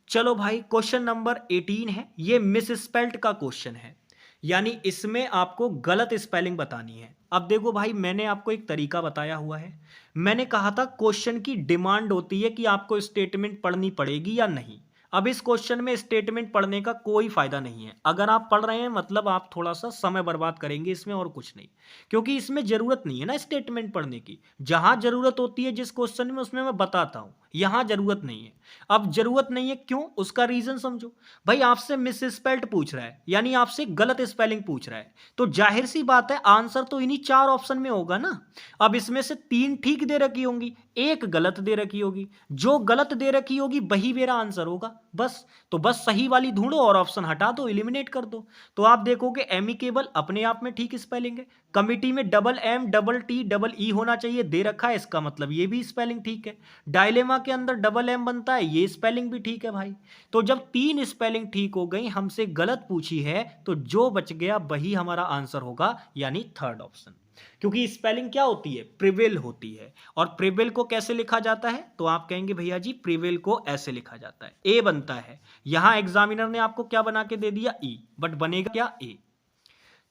S1: चलो भाई क्वेश्चन नंबर 18 है, ये मिस स्पेल्ड का क्वेश्चन है, यानी इसमें आपको गलत स्पेलिंग बतानी है। अब देखो भाई मैंने आपको एक तरीका बताया हुआ है, मैंने कहा था क्वेश्चन की डिमांड होती है कि आपको स्टेटमेंट पढ़नी पड़ेगी या नहीं। अब इस क्वेश्चन में स्टेटमेंट पढ़ने का कोई फायदा नहीं है, अगर आप पढ़ रहे हैं मतलब आप थोड़ा सा समय बर्बाद करेंगे इसमें और कुछ नहीं, क्योंकि इसमें जरूरत नहीं है ना स्टेटमेंट पढ़ने की। जहां जरूरत होती है जिस क्वेश्चन में उसमें मैं बताता हूं, यहां जरूरत नहीं है। अब जरूरत नहीं है क्यों, उसका रीजन समझो। भाई आपसे मिस स्पेल्ड पूछ रहा है, यानी आपसे गलत स्पेलिंग पूछ रहा है, तो जाहिर सी बात है आंसर तो इन्हीं चार ऑप्शन में होगा ना। अब इसमें से तीन ठीक दे रखी होंगी, एक गलत दे रखी होगी, जो गलत दे रखी होगी वही मेरा आंसर होगा बस। तो बस सही वाली ढूंढो और ऑप्शन हटा दो, एलिमिनेट कर दो। तो आप देखोगे एमिकेबल अपने आप में ठीक स्पेलिंग है, कमिटी में double M double T double E होना चाहिए दे रखा है, इसका मतलब ये भी स्पेलिंग ठीक है। डायलेमा के अंदर डबल एम बनता है, ये स्पेलिंग भी ठीक है भाई। तो जब तीन स्पेलिंग ठीक हो गई, हमसे गलत पूछी है, तो जो बच गया वही हमारा आंसर होगा, यानी थर्ड ऑप्शन। क्योंकि स्पेलिंग क्या होती है, प्रिवेल होती है। और प्रिवेल को कैसे लिखा जाता है, तो आप कहेंगे भैया जी प्रिवेल को ऐसे लिखा जाता है, ए बनता है। यहां एग्जामिनर ने आपको क्या बना के दे दिया, ई, बट बनेगा क्या, ए।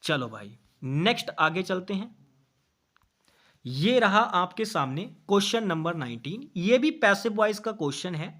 S1: चलो भाई नेक्स्ट आगे चलते हैं। ये रहा आपके सामने क्वेश्चन नंबर 19, ये भी पैसिव वॉइस का क्वेश्चन है।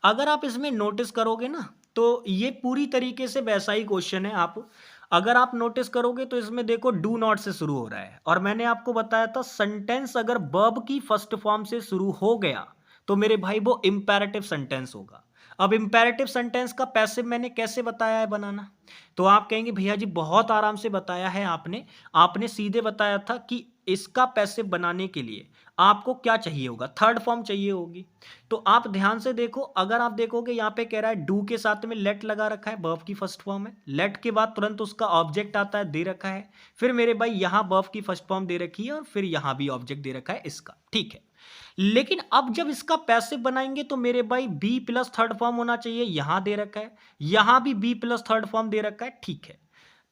S1: अगर आप इसमें नोटिस करोगे ना तो ये पूरी तरीके से वैसा ही क्वेश्चन है। आप अगर आप नोटिस करोगे तो इसमें देखो डू नॉट से शुरू हो रहा है, और मैंने आपको बताया था सेंटेंस अगर वर्ब की फर्स्ट फॉर्म से शुरू हो गया तो मेरे भाई वो इंपेरेटिव सेंटेंस होगा। अब इंपेरेटिव सेंटेंस का पैसिव मैंने कैसे बताया है बनाना, तो आप कहेंगे भैया जी बहुत आराम से बताया है आपने। आपने सीधे बताया था कि इसका पैसिव बनाने के लिए आपको क्या चाहिए होगा, थर्ड फॉर्म चाहिए होगी। तो आप ध्यान से देखो, अगर आप देखोगे यहाँ पे कह रहा है डू के साथ में लेट लगा रखा है, वर्ब की फर्स्ट फॉर्म है, लेट के बाद तुरंत उसका ऑब्जेक्ट आता है दे रखा है, फिर मेरे भाई यहाँ वर्ब की फर्स्ट फॉर्म दे रखी है और फिर यहाँ भी ऑब्जेक्ट दे रखा है इसका, ठीक है। लेकिन अब जब इसका पैसिव बनाएंगे तो मेरे भाई बी प्लस थर्ड फॉर्म होना चाहिए, यहां दे रखा है, यहां भी बी प्लस थर्ड फॉर्म दे रखा है, ठीक है।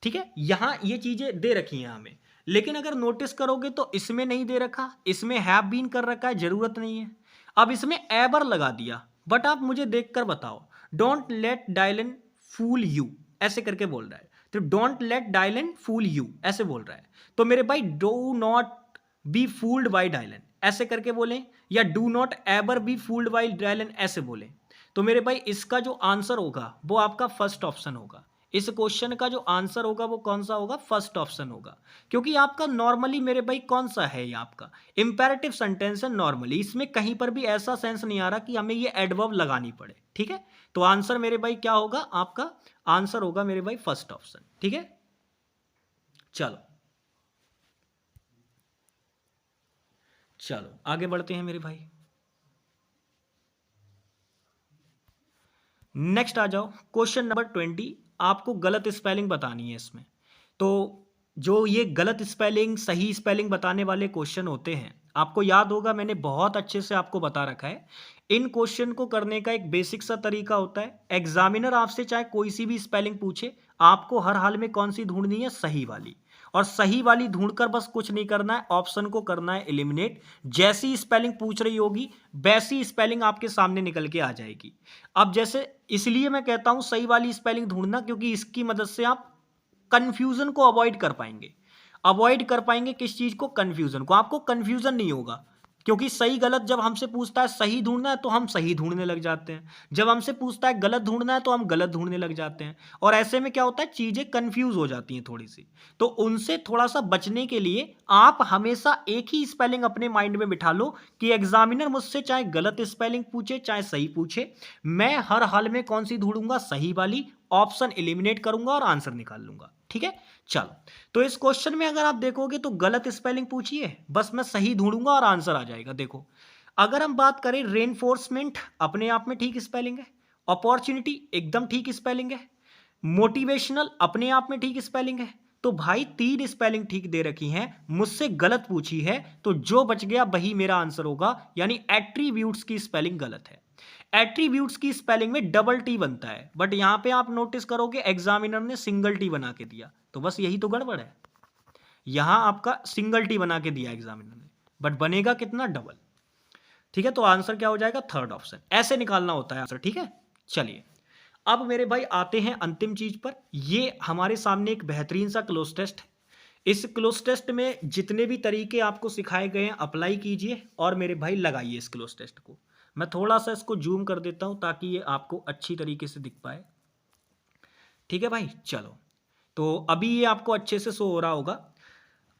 S1: ठीक है, यहां ये चीजें दे रखी हैं हमें, लेकिन अगर नोटिस करोगे तो इसमें नहीं दे रखा, इसमें हैव बीन कर रखा है, जरूरत नहीं है। अब इसमें एवर लगा दिया, बट आप मुझे देखकर बताओ, don't let Dylan fool you ऐसे करके बोल रहा है, तो don't let Dylan fool you ऐसे बोल रहा है, तो मेरे भाई do not be fooled by Dylan ऐसे करके बोलें, या do not ever be fooled by Dylan ऐसे बोलें। तो मेरे भाई इसका जो आंसर होगा वो आपका फर्स्ट ऑप्शन होगा, इस क्वेश्चन का जो आंसर होगा वो कौन सा होगा, फर्स्ट ऑप्शन होगा, क्योंकि आपका नॉर्मली मेरे भाई कौन सा है, ये आपका इंपेरेटिव सेंटेंस है नॉर्मली, इसमें कहीं पर भी ऐसा सेंस नहीं आ रहा कि हमें ये एडवर्ब लगानी पड़े, ठीक है। तो आंसर मेरे भाई क्या होगा, आपका आंसर होगा मेरे भाई फर्स्ट ऑप्शन, ठीक है। चलो चलो आगे बढ़ते हैं मेरे भाई, नेक्स्ट आ जाओ। क्वेश्चन नंबर 20, आपको गलत स्पेलिंग बतानी है इसमें। तो जो ये गलत स्पेलिंग सही स्पेलिंग बताने वाले क्वेश्चन होते हैं, आपको याद होगा मैंने बहुत अच्छे से आपको बता रखा है। इन क्वेश्चन को करने का एक बेसिक सा तरीका होता है, एग्जामिनर आपसे चाहे कोई सी भी स्पेलिंग पूछे, आपको हर हाल में कौन सी ढूंढनी है, सही वाली। और सही वाली ढूंढकर बस कुछ नहीं करना है, ऑप्शन को करना है एलिमिनेट। जैसी स्पेलिंग पूछ रही होगी वैसी स्पेलिंग आपके सामने निकल के आ जाएगी। अब जैसे इसलिए मैं कहता हूं सही वाली स्पेलिंग ढूंढना, क्योंकि इसकी मदद से आप कंफ्यूजन को अवॉइड कर पाएंगे। अवॉइड कर पाएंगे किस चीज को, कंफ्यूजन को। आपको कंफ्यूजन नहीं होगा, क्योंकि सही गलत जब हमसे पूछता है सही ढूंढना है तो हम सही ढूंढने लग जाते हैं, जब हमसे पूछता है गलत ढूंढना है तो हम गलत ढूंढने लग जाते हैं, और ऐसे में क्या होता है, चीजें कंफ्यूज हो जाती हैं थोड़ी सी। तो उनसे थोड़ा सा बचने के लिए आप हमेशा एक ही स्पेलिंग अपने माइंड में बिठा लो कि एग्जामिनर मुझसे चाहे गलत स्पेलिंग पूछे चाहे सही पूछे, मैं हर हाल में कौन सी ढूंढूंगा, सही वाली। ऑप्शन एलिमिनेट करूंगा और आंसर निकाल लूंगा, ठीक है। चलो, तो इस क्वेश्चन में अगर आप देखोगे तो गलत स्पेलिंग पूछी है, बस मैं सही ढूंढूंगा और आंसर आ जाएगा। देखो, अगर हम बात करें रेनफोर्समेंट, अपने आप में ठीक स्पेलिंग है। अपॉर्चुनिटी एकदम ठीक स्पेलिंग है। मोटिवेशनल अपने आप में ठीक स्पेलिंग है। तो भाई 3 स्पेलिंग ठीक दे रखी हैं, मुझसे गलत पूछी है, तो जो बच गया वही मेरा आंसर होगा, यानी एट्रीब्यूट्स की स्पेलिंग गलत है। एट्रीब्यूट्स की स्पेलिंग में डबल टी बनता है, बट यहां पे आप नोटिस करोगे एग्जामिनर ने सिंगल टी बना के दिया, तो बस यही तो गड़बड़ है। यहां आपका सिंगल टी बना के दिया एग्जामिनर ने, बट बनेगा कितना, डबल, ठीक है। तो आंसर क्या हो जाएगा, थर्ड ऑप्शन। ऐसे निकालना होता है आंसर, ठीक है। चलिए, अब मेरे भाई आते हैं अंतिम चीज पर। ये हमारे सामने एक बेहतरीन सा क्लोज टेस्ट है। इस क्लोज टेस्ट में जितने भी तरीके आपको सिखाए गए हैं अप्लाई कीजिए और मेरे भाई लगाइए इस क्लोज टेस्ट को। मैं थोड़ा सा इसको जूम कर देता हूं ताकि ये आपको अच्छी तरीके से दिख पाए, ठीक है भाई। चलो, तो अभी ये आपको अच्छे से शो हो रहा होगा।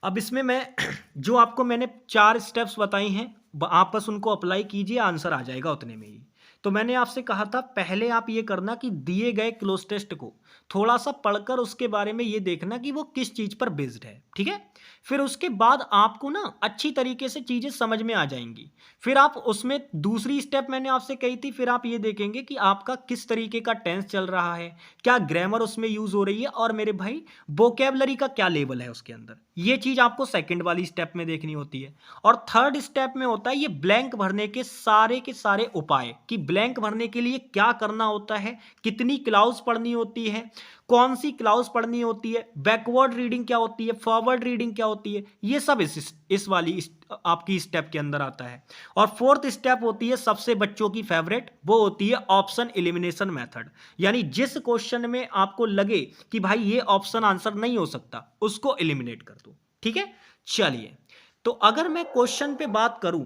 S1: अब इसमें मैं जो आपको मैंने 4 स्टेप्स बताई हैं, आप बस उनको अप्लाई कीजिए, आंसर आ जाएगा उतने में ही। तो मैंने आपसे कहा था पहले आप ये करना कि दिए गए क्लोज टेस्ट को थोड़ा सा पढ़कर उसके बारे में ये देखना कि वो किस चीज़ पर बेस्ड है, ठीक है। फिर उसके बाद आपको ना अच्छी तरीके से चीज़ें समझ में आ जाएंगी। फिर आप उसमें दूसरी स्टेप मैंने आपसे कही थी, फिर आप ये देखेंगे कि आपका किस तरीके का टेंस चल रहा है, क्या ग्रामर उसमें यूज़ हो रही है, और मेरे भाई वोकेबलरी का क्या लेवल है उसके अंदर। ये चीज़ आपको सेकंड वाली स्टेप में देखनी होती है। और थर्ड स्टेप में होता है ये ब्लैंक भरने के सारे उपाय, कि ब्लैंक भरने के लिए क्या करना होता है, कितनी क्लाउज पढ़नी होती है, कौन सी क्लाउज पढ़नी होती है, बैकवर्ड रीडिंग क्या होती है, फॉरवर्ड रीडिंग क्या होती है, ये सब इस वाली आपकी स्टेप के अंदर आता है। और फोर्थ स्टेप होती है सबसे बच्चों की फेवरेट, वो होती है ऑप्शन एलिमिनेशन मेथड। यानी जिस क्वेश्चन में आपको लगे कि भाई ये ऑप्शन आंसर नहीं हो सकता, उसको एलिमिनेट कर दो, ठीक है। चलिए, तो अगर मैं क्वेश्चन पे बात करूं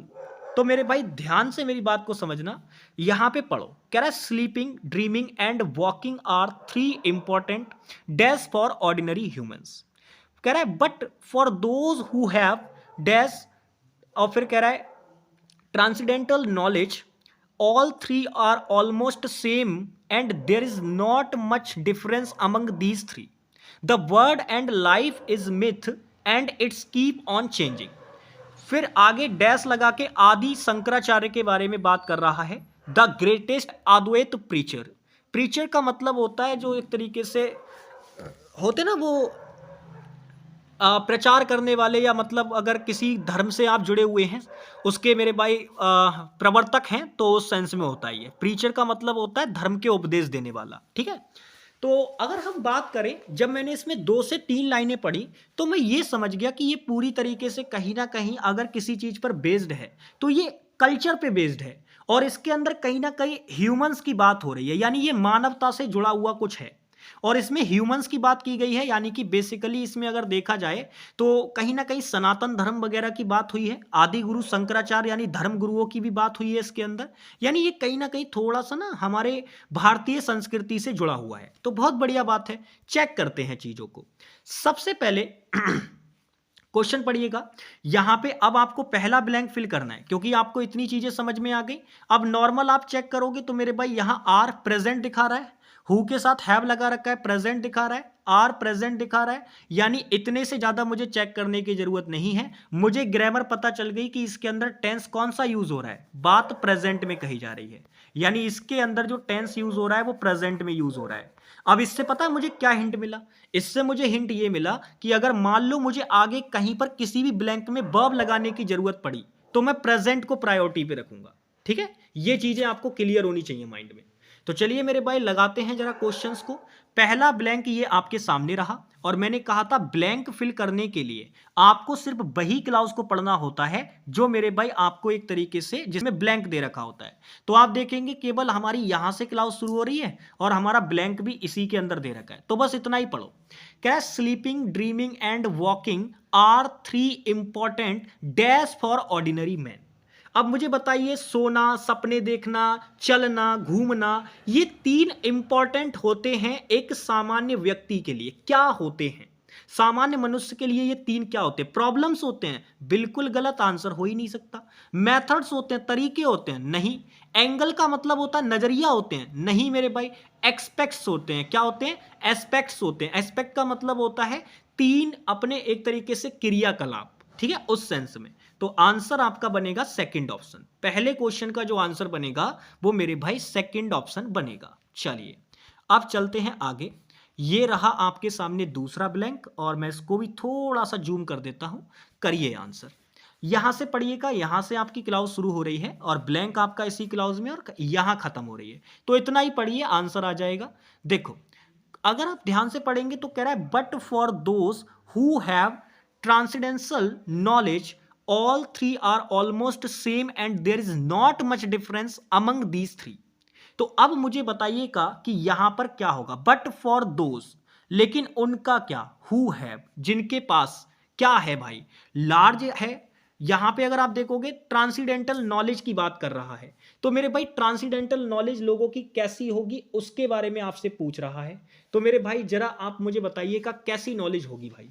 S1: तो मेरे भाई ध्यान से मेरी बात को समझना। यहां पे पढ़ो, कह रहा है sleeping, dreaming and walking are 3 important dash for ordinary humans. कह रहा है but for those who have dash, और फिर कह रहा है transcendental knowledge, all 3 are almost same and there is not much difference among these 3. The word and life is myth and it's keep on changing. फिर आगे डैश लगा के आदि शंकराचार्य के बारे में बात कर रहा है। The greatest Advaita preacher, preacher का मतलब होता है जो एक तरीके से होते ना वो प्रचार करने वाले, या मतलब अगर किसी धर्म से आप जुड़े हुए हैं उसके मेरे भाई प्रवर्तक हैं, तो उस सेंस में होता है ये। प्रीचर का मतलब होता है धर्म के उपदेश देने वाला, ठीक है। तो अगर हम बात करें, जब मैंने इसमें 2 से 3 लाइनें पढ़ी तो मैं ये समझ गया कि ये पूरी तरीके से कहीं ना कहीं अगर किसी चीज पर बेस्ड है तो ये कल्चर पे बेस्ड है, और इसके अंदर कहीं ना कहीं ह्यूमंस की बात हो रही है, यानी ये मानवता से जुड़ा हुआ कुछ है। और इसमें ह्यूमंस की बात की गई है, यानी कि बेसिकली इसमें अगर देखा जाए तो कहीं ना कहीं सनातन धर्म वगैरह की बात हुई है, आदि गुरु शंकराचार्य यानी धर्म गुरुओं की भी बात हुई है इसके अंदर। यानी ये कहीं ना कहीं थोड़ा सा ना हमारे भारतीय संस्कृति से जुड़ा हुआ है, तो बहुत बढ़िया बात है। चेक करते हैं चीजों को। सबसे पहले क्वेश्चन पढ़िएगा यहां पे। अब आपको पहला ब्लैंक फिल करना है क्योंकि आपको इतनी चीजें समझ में आ गई। अब नॉर्मल आप चेक करोगे तो मेरे भाई यहां आर प्रेजेंट दिखा रहा है, हु के साथ हैव लगा रखा है, प्रेजेंट दिखा रहा है, आर प्रेजेंट दिखा रहा है। यानी इतने से ज्यादा मुझे चेक करने की जरूरत नहीं है, मुझे ग्रामर पता चल गई कि इसके अंदर टेंस कौन सा यूज हो रहा है, बात प्रेजेंट में कही जा रही है। यानी इसके अंदर जो टेंस यूज हो रहा है वो प्रेजेंट में यूज हो रहा है। अब इससे पता है मुझे क्या हिंट मिला? इससे मुझे हिंट ये मिला कि अगर मान लो मुझे आगे कहीं पर किसी भी ब्लैंक में वर्ब लगाने की जरूरत पड़ी तो मैं प्रेजेंट को प्रायोरिटी पे रखूंगा। ठीक है, ये चीजें आपको क्लियर होनी चाहिए माइंड में। तो चलिए मेरे भाई लगाते हैं जरा क्वेश्चंस को। पहला ब्लैंक ये आपके सामने रहा और मैंने कहा था ब्लैंक फिल करने के लिए आपको सिर्फ वही क्लाउज को पढ़ना होता है जो मेरे भाई आपको एक तरीके से जिसमें ब्लैंक दे रखा होता है। तो आप देखेंगे केवल हमारी यहां से क्लाउज शुरू हो रही है और हमारा ब्लैंक भी इसी के अंदर दे रखा है, तो बस इतना ही पढ़ो। क्या sleeping, dreaming and walking are 3 important dash for ordinary man. अब मुझे बताइए, सोना, सपने देखना, चलना, घूमना, ये 3 इंपॉर्टेंट होते हैं एक सामान्य व्यक्ति के लिए। क्या होते हैं सामान्य मनुष्य के लिए? ये 3 क्या होते हैं? प्रॉब्लम्स होते हैं? बिल्कुल गलत, आंसर हो ही नहीं सकता। मेथड्स होते हैं, तरीके होते हैं? नहीं। एंगल का मतलब होता है नजरिया होते हैं? नहीं मेरे भाई। एक्सपेक्ट्स होते हैं? क्या होते हैं? एस्पेक्ट्स होते हैं। एस्पेक्ट का मतलब होता है 3 अपने एक तरीके से क्रियाकलाप, ठीक है, उस सेंस में। तो आंसर आपका बनेगा सेकंड ऑप्शन। पहले क्वेश्चन का जो आंसर बनेगा वो मेरे भाई सेकंड ऑप्शन बनेगा। चलिए अब चलते हैं आगे। ये रहा आपके सामने दूसरा ब्लैंक और मैं इसको भी थोड़ा सा जूम कर देता हूं। करिए आंसर। यहां से पढ़िएगा, यहां से आपकी क्लाउज शुरू हो रही है और ब्लैंक आपका इसी क्लाउज में और यहां खत्म हो रही है। तो इतना ही पढ़िए, आंसर आ जाएगा। देखो अगर आप ध्यान से पढ़ेंगे तो कह रहा है but for those who have transcendental knowledge all three are almost same and there is not much difference among these three। तो अब मुझे बताइएगा कि यहां पर क्या होगा, बट फॉर दोज, लेकिन उनका क्या, हु हैव, जिनके पास क्या है भाई, लार्ज है। यहां पे अगर आप देखोगे ट्रांसीडेंटल नॉलेज की बात कर रहा है, तो मेरे भाई ट्रांसीडेंटल नॉलेज लोगों की कैसी होगी उसके बारे में आपसे पूछ रहा है। तो मेरे भाई जरा आप मुझे बताइएगा कैसी नॉलेज होगी भाई,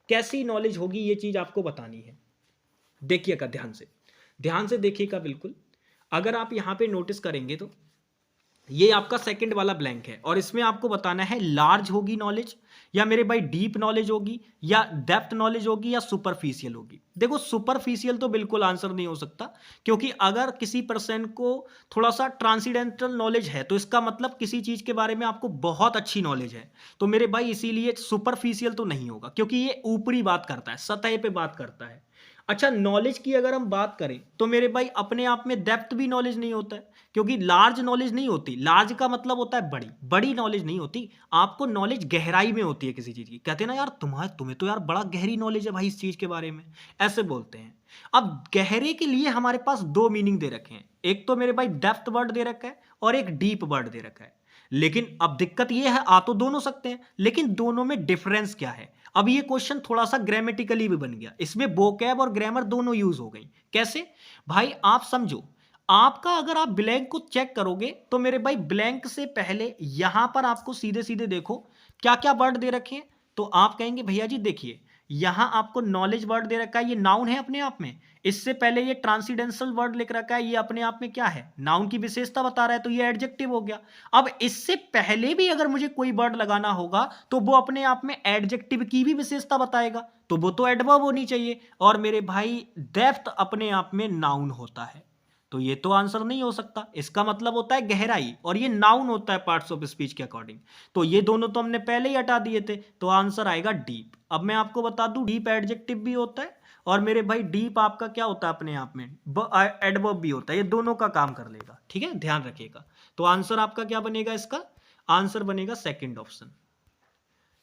S1: कैसी नॉलेज होगी, ये चीज आपको बतानी है। देखिएगा ध्यान से देखिएगा बिल्कुल। अगर आप यहां पे नोटिस करेंगे तो ये आपका सेकंड वाला ब्लैंक है और इसमें आपको बताना है लार्ज होगी नॉलेज या मेरे भाई डीप नॉलेज होगी या डेप्थ नॉलेज होगी या सुपरफिशियल होगी। देखो सुपरफिशियल तो बिल्कुल आंसर नहीं हो सकता, क्योंकि अगर किसी पर्सन को थोड़ा सा ट्रांसीडेंटल नॉलेज है तो इसका मतलब किसी चीज के बारे में आपको बहुत अच्छी नॉलेज है। तो मेरे भाई इसीलिए सुपरफिशियल तो नहीं होगा, क्योंकि ये ऊपरी बात करता है, सतह पे बात करता है। अच्छा नॉलेज की अगर हम बात करें तो मेरे भाई अपने आप में डेप्थ भी नॉलेज नहीं होता है, क्योंकि लार्ज नॉलेज नहीं होती। लार्ज का मतलब होता है बड़ी, बड़ी नॉलेज नहीं होती। आपको नॉलेज गहराई में होती है किसी चीज की। कहते हैं ना यार तुम्हें तो यार बड़ा गहरी नॉलेज है भाई इस चीज के बारे में, ऐसे बोलते हैं। अब गहरे के लिए हमारे पास 2 मीनिंग दे रखे हैं, एक तो मेरे भाई डेप्थ वर्ड दे रखा है और एक डीप वर्ड दे रखा है। लेकिन अब दिक्कत यह है, आ तो दोनों सकते हैं लेकिन दोनों में डिफरेंस क्या है। अब ये क्वेश्चन थोड़ा सा ग्रामेटिकली भी बन गया, इसमें वोकैब और ग्रामर दोनों यूज हो गई। कैसे भाई आप समझो, आपका अगर आप ब्लैंक को चेक करोगे तो मेरे भाई ब्लैंक से पहले यहां पर आपको सीधे सीधे देखो क्या क्या वर्ड दे रखे हैं। तो आप कहेंगे भैया जी देखिए यहां आपको नॉलेज वर्ड दे रखा है, ये नाउन है अपने आप में। इससे पहले ये ट्रांसीडेंशियल वर्ड लिख रखा है, ये अपने आप में क्या है, नाउन की विशेषता बता रहा है, तो ये एडजेक्टिव हो गया। अब इससे पहले भी अगर मुझे कोई वर्ड लगाना होगा तो वो अपने आप में एडजेक्टिव की भी विशेषता बताएगा, तो वो तो एडवर्ब होनी चाहिए। और मेरे भाई डेप्थ अपने आप में नाउन होता है, तो ये तो आंसर नहीं हो सकता। इसका मतलब होता है गहराई और ये नाउन होता है पार्ट्स ऑफ स्पीच के अकॉर्डिंग। तो ये दोनों तो हमने पहले ही हटा दिए थे, तो आंसर आएगा डीप। अब मैं आपको बता दूं डीप एडजेक्टिव भी होता है और मेरे भाई डीप आपका क्या होता है अपने आप में एडवर्ब भी होता है, ये दोनों का काम कर लेगा। ठीक है, ध्यान रखिएगा। तो आंसर आपका क्या बनेगा, इसका आंसर बनेगा सेकेंड ऑप्शन।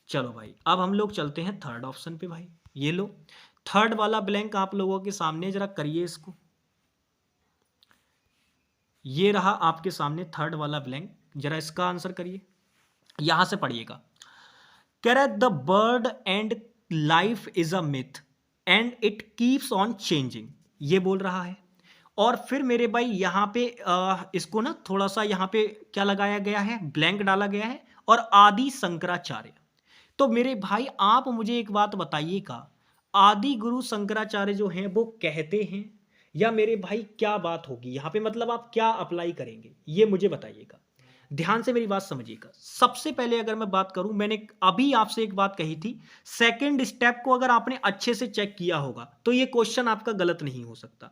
S1: चलो भाई अब हम लोग चलते हैं थर्ड ऑप्शन पे। भाई ये लो थर्ड वाला ब्लैंक आप लोगों के सामने, जरा करिए इसको। ये रहा आपके सामने थर्ड वाला ब्लैंक, जरा इसका आंसर करिए। यहां से पढ़िएगा। कह रहा है the bird and life is a myth and it keeps on changing, ये बोल रहा है। और फिर मेरे भाई यहाँ पे इसको ना थोड़ा सा यहाँ पे क्या लगाया गया है, ब्लैंक डाला गया है, और आदि शंकराचार्य। तो मेरे भाई आप मुझे एक बात बताइएगा, आदि गुरु शंकराचार्य जो हैं वो कहते हैं, या मेरे भाई क्या बात होगी यहाँ पे, मतलब आप क्या अप्लाई करेंगे ये मुझे बताइएगा। ध्यान से मेरी बात समझिएगा। सबसे पहले अगर मैं बात करूं, मैंने अभी आपसे एक बात कही थी, सेकंड स्टेप को अगर आपने अच्छे से चेक किया होगा तो ये क्वेश्चन आपका गलत नहीं हो सकता।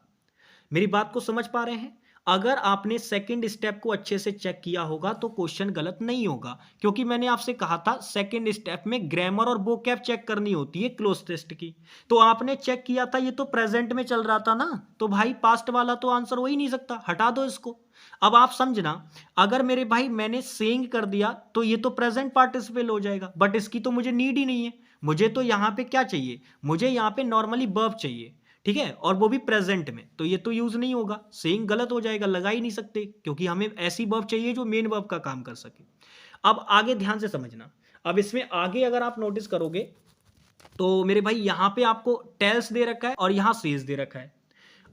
S1: मेरी बात को समझ पा रहे हैं? अगर आपने सेकंड स्टेप को अच्छे से चेक किया होगा तो क्वेश्चन गलत नहीं होगा, क्योंकि मैंने आपसे कहा था सेकंड स्टेप में ग्रामर और वोकैब चेक करनी होती है क्लोज टेस्ट की। तो आपने चेक किया था, ये तो प्रेजेंट में चल रहा था ना, तो भाई पास्ट वाला तो आंसर हो ही नहीं सकता, हटा दो इसको। अब आप समझना, अगर मेरे भाई मैंने सेइंग कर दिया तो ये तो प्रेजेंट पार्टिसिपल हो जाएगा, बट इसकी तो मुझे नीड ही नहीं है। मुझे तो यहाँ पे क्या चाहिए, मुझे यहाँ पे नॉर्मली वर्ब चाहिए, ठीक है, और वो भी प्रेजेंट में, तो ये तो यूज नहीं होगा, सेइंग गलत हो जाएगा, लगा ही नहीं सकते, क्योंकि हमें ऐसी वर्ब चाहिए जो मेन वर्ब का काम कर सके। अब आगे ध्यान से समझना। अब इसमें आगे अगर आप नोटिस करोगे तो मेरे भाई यहां पे आपको टेल्स दे रखा है और यहां सेज दे रखा है।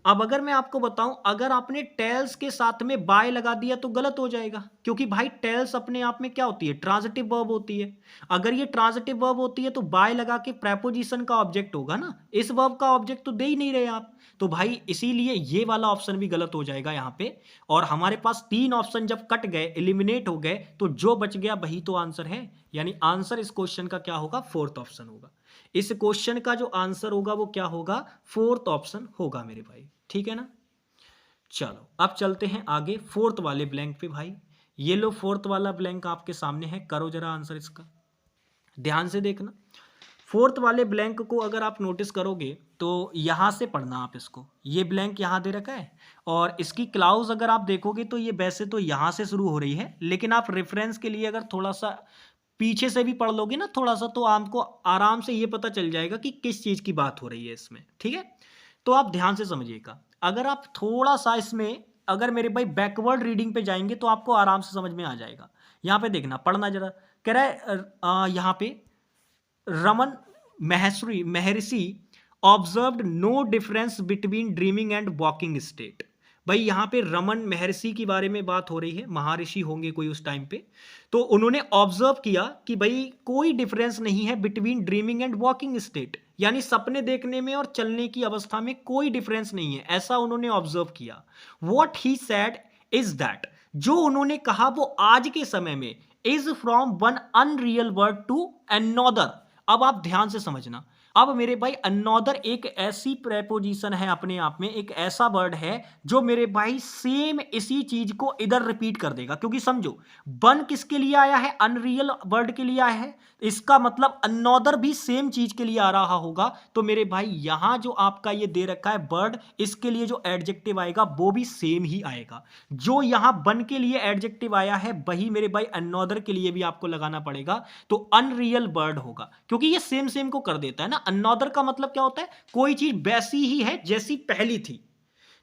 S1: अब अगर मैं आपको बताऊं, अगर आपने टेल्स के साथ में बाय लगा दिया तो गलत हो जाएगा, क्योंकि भाई टेल्स अपने आप में क्या होती है, ट्रांजिटिव वर्ब होती है। अगर ये ट्रांजिटिव वर्ब होती है तो बाय लगा के प्रेपोजिशन का ऑब्जेक्ट होगा ना, इस वर्ब का ऑब्जेक्ट तो दे ही नहीं रहे आप, तो भाई इसीलिए ये वाला ऑप्शन भी गलत हो जाएगा यहाँ पे। और हमारे पास तीन ऑप्शन जब कट गए, एलिमिनेट हो गए, तो जो बच गया वही तो आंसर है, यानी आंसर इस क्वेश्चन का क्या होगा, फोर्थ ऑप्शन होगा। इस क्वेश्चन का जो आंसर होगा वो क्या होगा, फोर्थ ऑप्शन होगा मेरे भाई, ठीक है ना। चलो अब चलते हैं आगे फोर्थ वाले ब्लैंक पे भाई। ये लो फोर्थ वाला ब्लैंक आपके सामने है, करो जरा आंसर इसका, ध्यान से देखना। फोर्थ वाले ब्लैंक को अगर आप नोटिस करोगे तो यहां से पढ़ना आप इसको, ये ब्लैंक यहां दे रखा है, और इसकी क्लाउज अगर आप देखोगे तो ये वैसे तो यहां से शुरू हो रही है, लेकिन आप रेफरेंस के लिए अगर थोड़ा सा पीछे से भी पढ़ लोगे ना थोड़ा सा, तो आपको आराम से ये पता चल जाएगा कि किस चीज की बात हो रही है इसमें, ठीक है। तो आप ध्यान से समझिएगा, अगर आप थोड़ा सा इसमें अगर मेरे भाई बैकवर्ड रीडिंग पे जाएंगे तो आपको आराम से समझ में आ जाएगा। यहाँ पे देखना, पढ़ना जरा। कह रहा है यहाँ पे Raman Maharshi observed no difference between dreaming and walking state. भाई यहाँ पे रमन महर्षि के बारे में बात हो रही है, महर्षि होंगे कोई उस टाइम पे, तो उन्होंने ऑब्जर्व किया कि भाई कोई डिफरेंस नहीं है between dreaming and walking state, यानी सपने देखने में और चलने की अवस्था में कोई डिफरेंस नहीं है, ऐसा उन्होंने ऑब्जर्व किया। What he said is that, जो उन्होंने कहा वो आज के समय में is from one unreal word to another. अब आप ध्यान से समझना, अब मेरे भाई अनदर एक ऐसी प्रेपोजिशन है, अपने आप में एक ऐसा वर्ड है जो मेरे भाई सेम इसी चीज को इधर रिपीट कर देगा, क्योंकि समझो वन किसके लिए आया है, अनरियल वर्ड के लिए आया है, इसका मतलब अनदर भी सेम चीज के लिए आ रहा होगा। तो मेरे भाई यहां जो आपका ये दे रखा है वर्ड, इसके लिए जो एडजेक्टिव आएगा वो भी सेम ही आएगा। जो यहां वन के लिए एडजेक्टिव आया है वही मेरे भाई अनदर के लिए भी आपको लगाना पड़ेगा, तो अनरियल वर्ड होगा, क्योंकि ये सेम सेम को कर देता है ना। अनदर का मतलब क्या होता है, कोई चीज वैसी ही है जैसी पहली थी,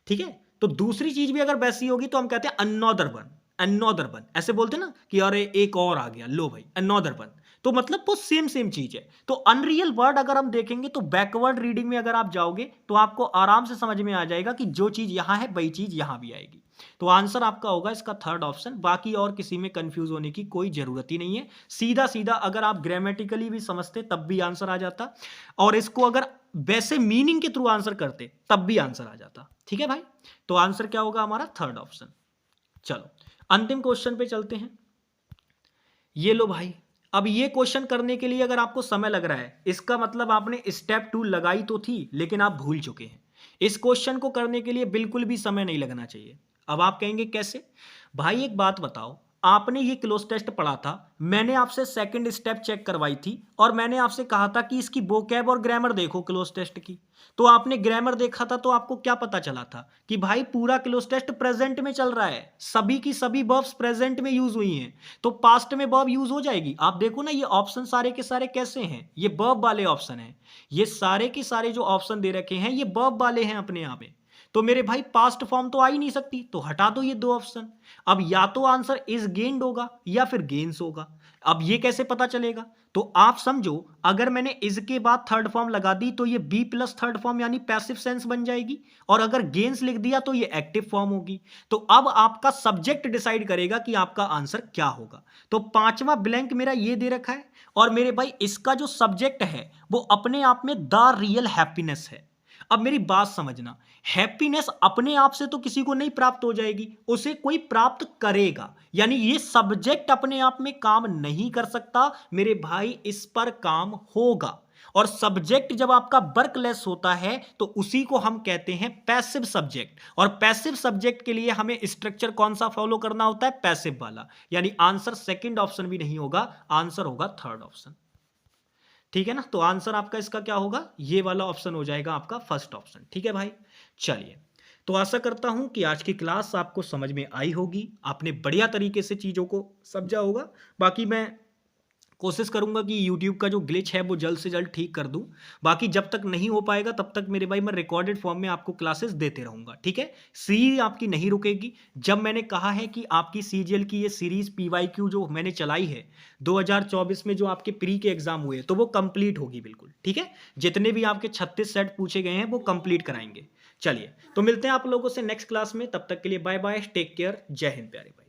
S1: ठीक है। तो दूसरी चीज भी अगर वैसी होगी तो हम कहते हैं अनदर वन, अनदर वन ऐसे बोलते हैं ना कि अरे एक और आ गया, लो भाई अनदर वन, तो मतलब वो सेम सेम चीज है। तो अनरियल वर्ड अगर हम देखेंगे तो बैकवर्ड रीडिंग में अगर आप जाओगे तो आपको आराम से समझ में आ जाएगा कि जो चीज यहां है वही चीज यहां भी आएगी। तो आंसर आपका होगा इसका थर्ड ऑप्शन, बाकी और किसी में कंफ्यूज होने की कोई जरूरत ही नहीं है। सीधा सीधा अगर आप ग्रामेटिकली भी समझते तब भी आंसर आ जाता, और इसको अगर वैसे मीनिंग के थ्रू आंसर करते तब भी आंसर आ जाता, ठीक है भाई। तो आंसर क्या होगा हमारा, थर्ड ऑप्शन। चलो अंतिम क्वेश्चन पे चलते हैं। ये लो भाई, अब ये क्वेश्चन करने के लिए अगर आपको समय लग रहा है, इसका मतलब आपने स्टेप 2 लगाई तो थी लेकिन आप भूल चुके हैं। इस क्वेश्चन को करने के लिए बिल्कुल भी समय नहीं लगना चाहिए। अब आप कहेंगे कैसे, भाई एक बात बताओ, आपने ये क्लोज टेस्ट पढ़ा था, मैंने आपसे सेकंड स्टेप चेक करवाई थी, और मैंने आपसे कहा था कि इसकी वोकैब और ग्रामर देखो क्लोज टेस्ट की। तो आपने ग्रामर देखा था तो आपको क्या पता चला था कि भाई पूरा क्लोज टेस्ट प्रेजेंट में चल रहा है, सभी की सभी वर्ब्स प्रेजेंट में यूज हुई हैं, तो पास्ट में वर्ब यूज हो जाएगी। आप देखो ना ये ऑप्शन सारे के सारे कैसे हैं, ये वर्ब वाले ऑप्शन हैं, ये सारे के सारे जो ऑप्शन दे रखे हैं ये वर्ब वाले हैं अपने आप में। तो मेरे भाई पास्ट फॉर्म तो आ ही नहीं सकती, तो हटा दो ये दो ऑप्शन। अब या तो आंसर इज गेन्ड होगा या फिर गेन्स होगा। अब ये कैसे पता चलेगा? तो आप समझो, अगर मैंने इज के बाद थर्ड फॉर्म लगा दी तो ये बी प्लस थर्ड फॉर्म यानी पैसिव सेंस बन जाएगी, और अगर गेन्स लिख दिया तो ये एक्टिव फॉर्म होगी। तो अब आपका सब्जेक्ट डिसाइड करेगा कि आपका आंसर क्या होगा। तो पांचवा ब्लैंक मेरा ये दे रखा है, और मेरे भाई इसका जो सब्जेक्ट है वो अपने आप में द रियल हैप्पीनेस है। अब मेरी बात समझना, हैप्पीनेस अपने आप से तो किसी को नहीं प्राप्त हो जाएगी, उसे कोई प्राप्त करेगा, यानी ये सब्जेक्ट अपने आप में काम नहीं कर सकता मेरे भाई, इस पर काम होगा। और सब्जेक्ट जब आपका वर्कलेस होता है तो उसी को हम कहते हैं पैसिव सब्जेक्ट, और पैसिव सब्जेक्ट के लिए हमें स्ट्रक्चर कौन सा फॉलो करना होता है? पैसिव वाला, यानी आंसर सेकंड ऑप्शन भी नहीं होगा, आंसर होगा थर्ड ऑप्शन। ठीक है ना? तो आंसर आपका इसका क्या होगा? ये वाला ऑप्शन हो जाएगा आपका फर्स्ट ऑप्शन। ठीक है भाई, चलिए। तो आशा करता हूं कि आज की क्लास आपको समझ में आई होगी, आपने बढ़िया तरीके से चीज़ों को समझा होगा। बाकी मैं कोशिश करूंगा कि YouTube का जो ग्लिच है वो जल्द से जल्द ठीक कर दूं। बाकी जब तक नहीं हो पाएगा तब तक मेरे भाई मैं रिकॉर्डेड फॉर्म में आपको क्लासेस देते रहूंगा। ठीक है, सीरीज आपकी नहीं रुकेगी। जब मैंने कहा है कि आपकी CGL की ये सीरीज PYQ जो मैंने चलाई है 2024 में, जो आपके प्री के एग्जाम हुए, तो वो कंप्लीट होगी बिल्कुल। ठीक है, जितने भी आपके 36 सेट पूछे गए हैं वो कंप्लीट कराएंगे। चलिए, तो मिलते हैं आप लोगों से नेक्स्ट क्लास में, तब तक के लिए बाय बाय, टेक केयर, जय हिंद प्यारे भाई।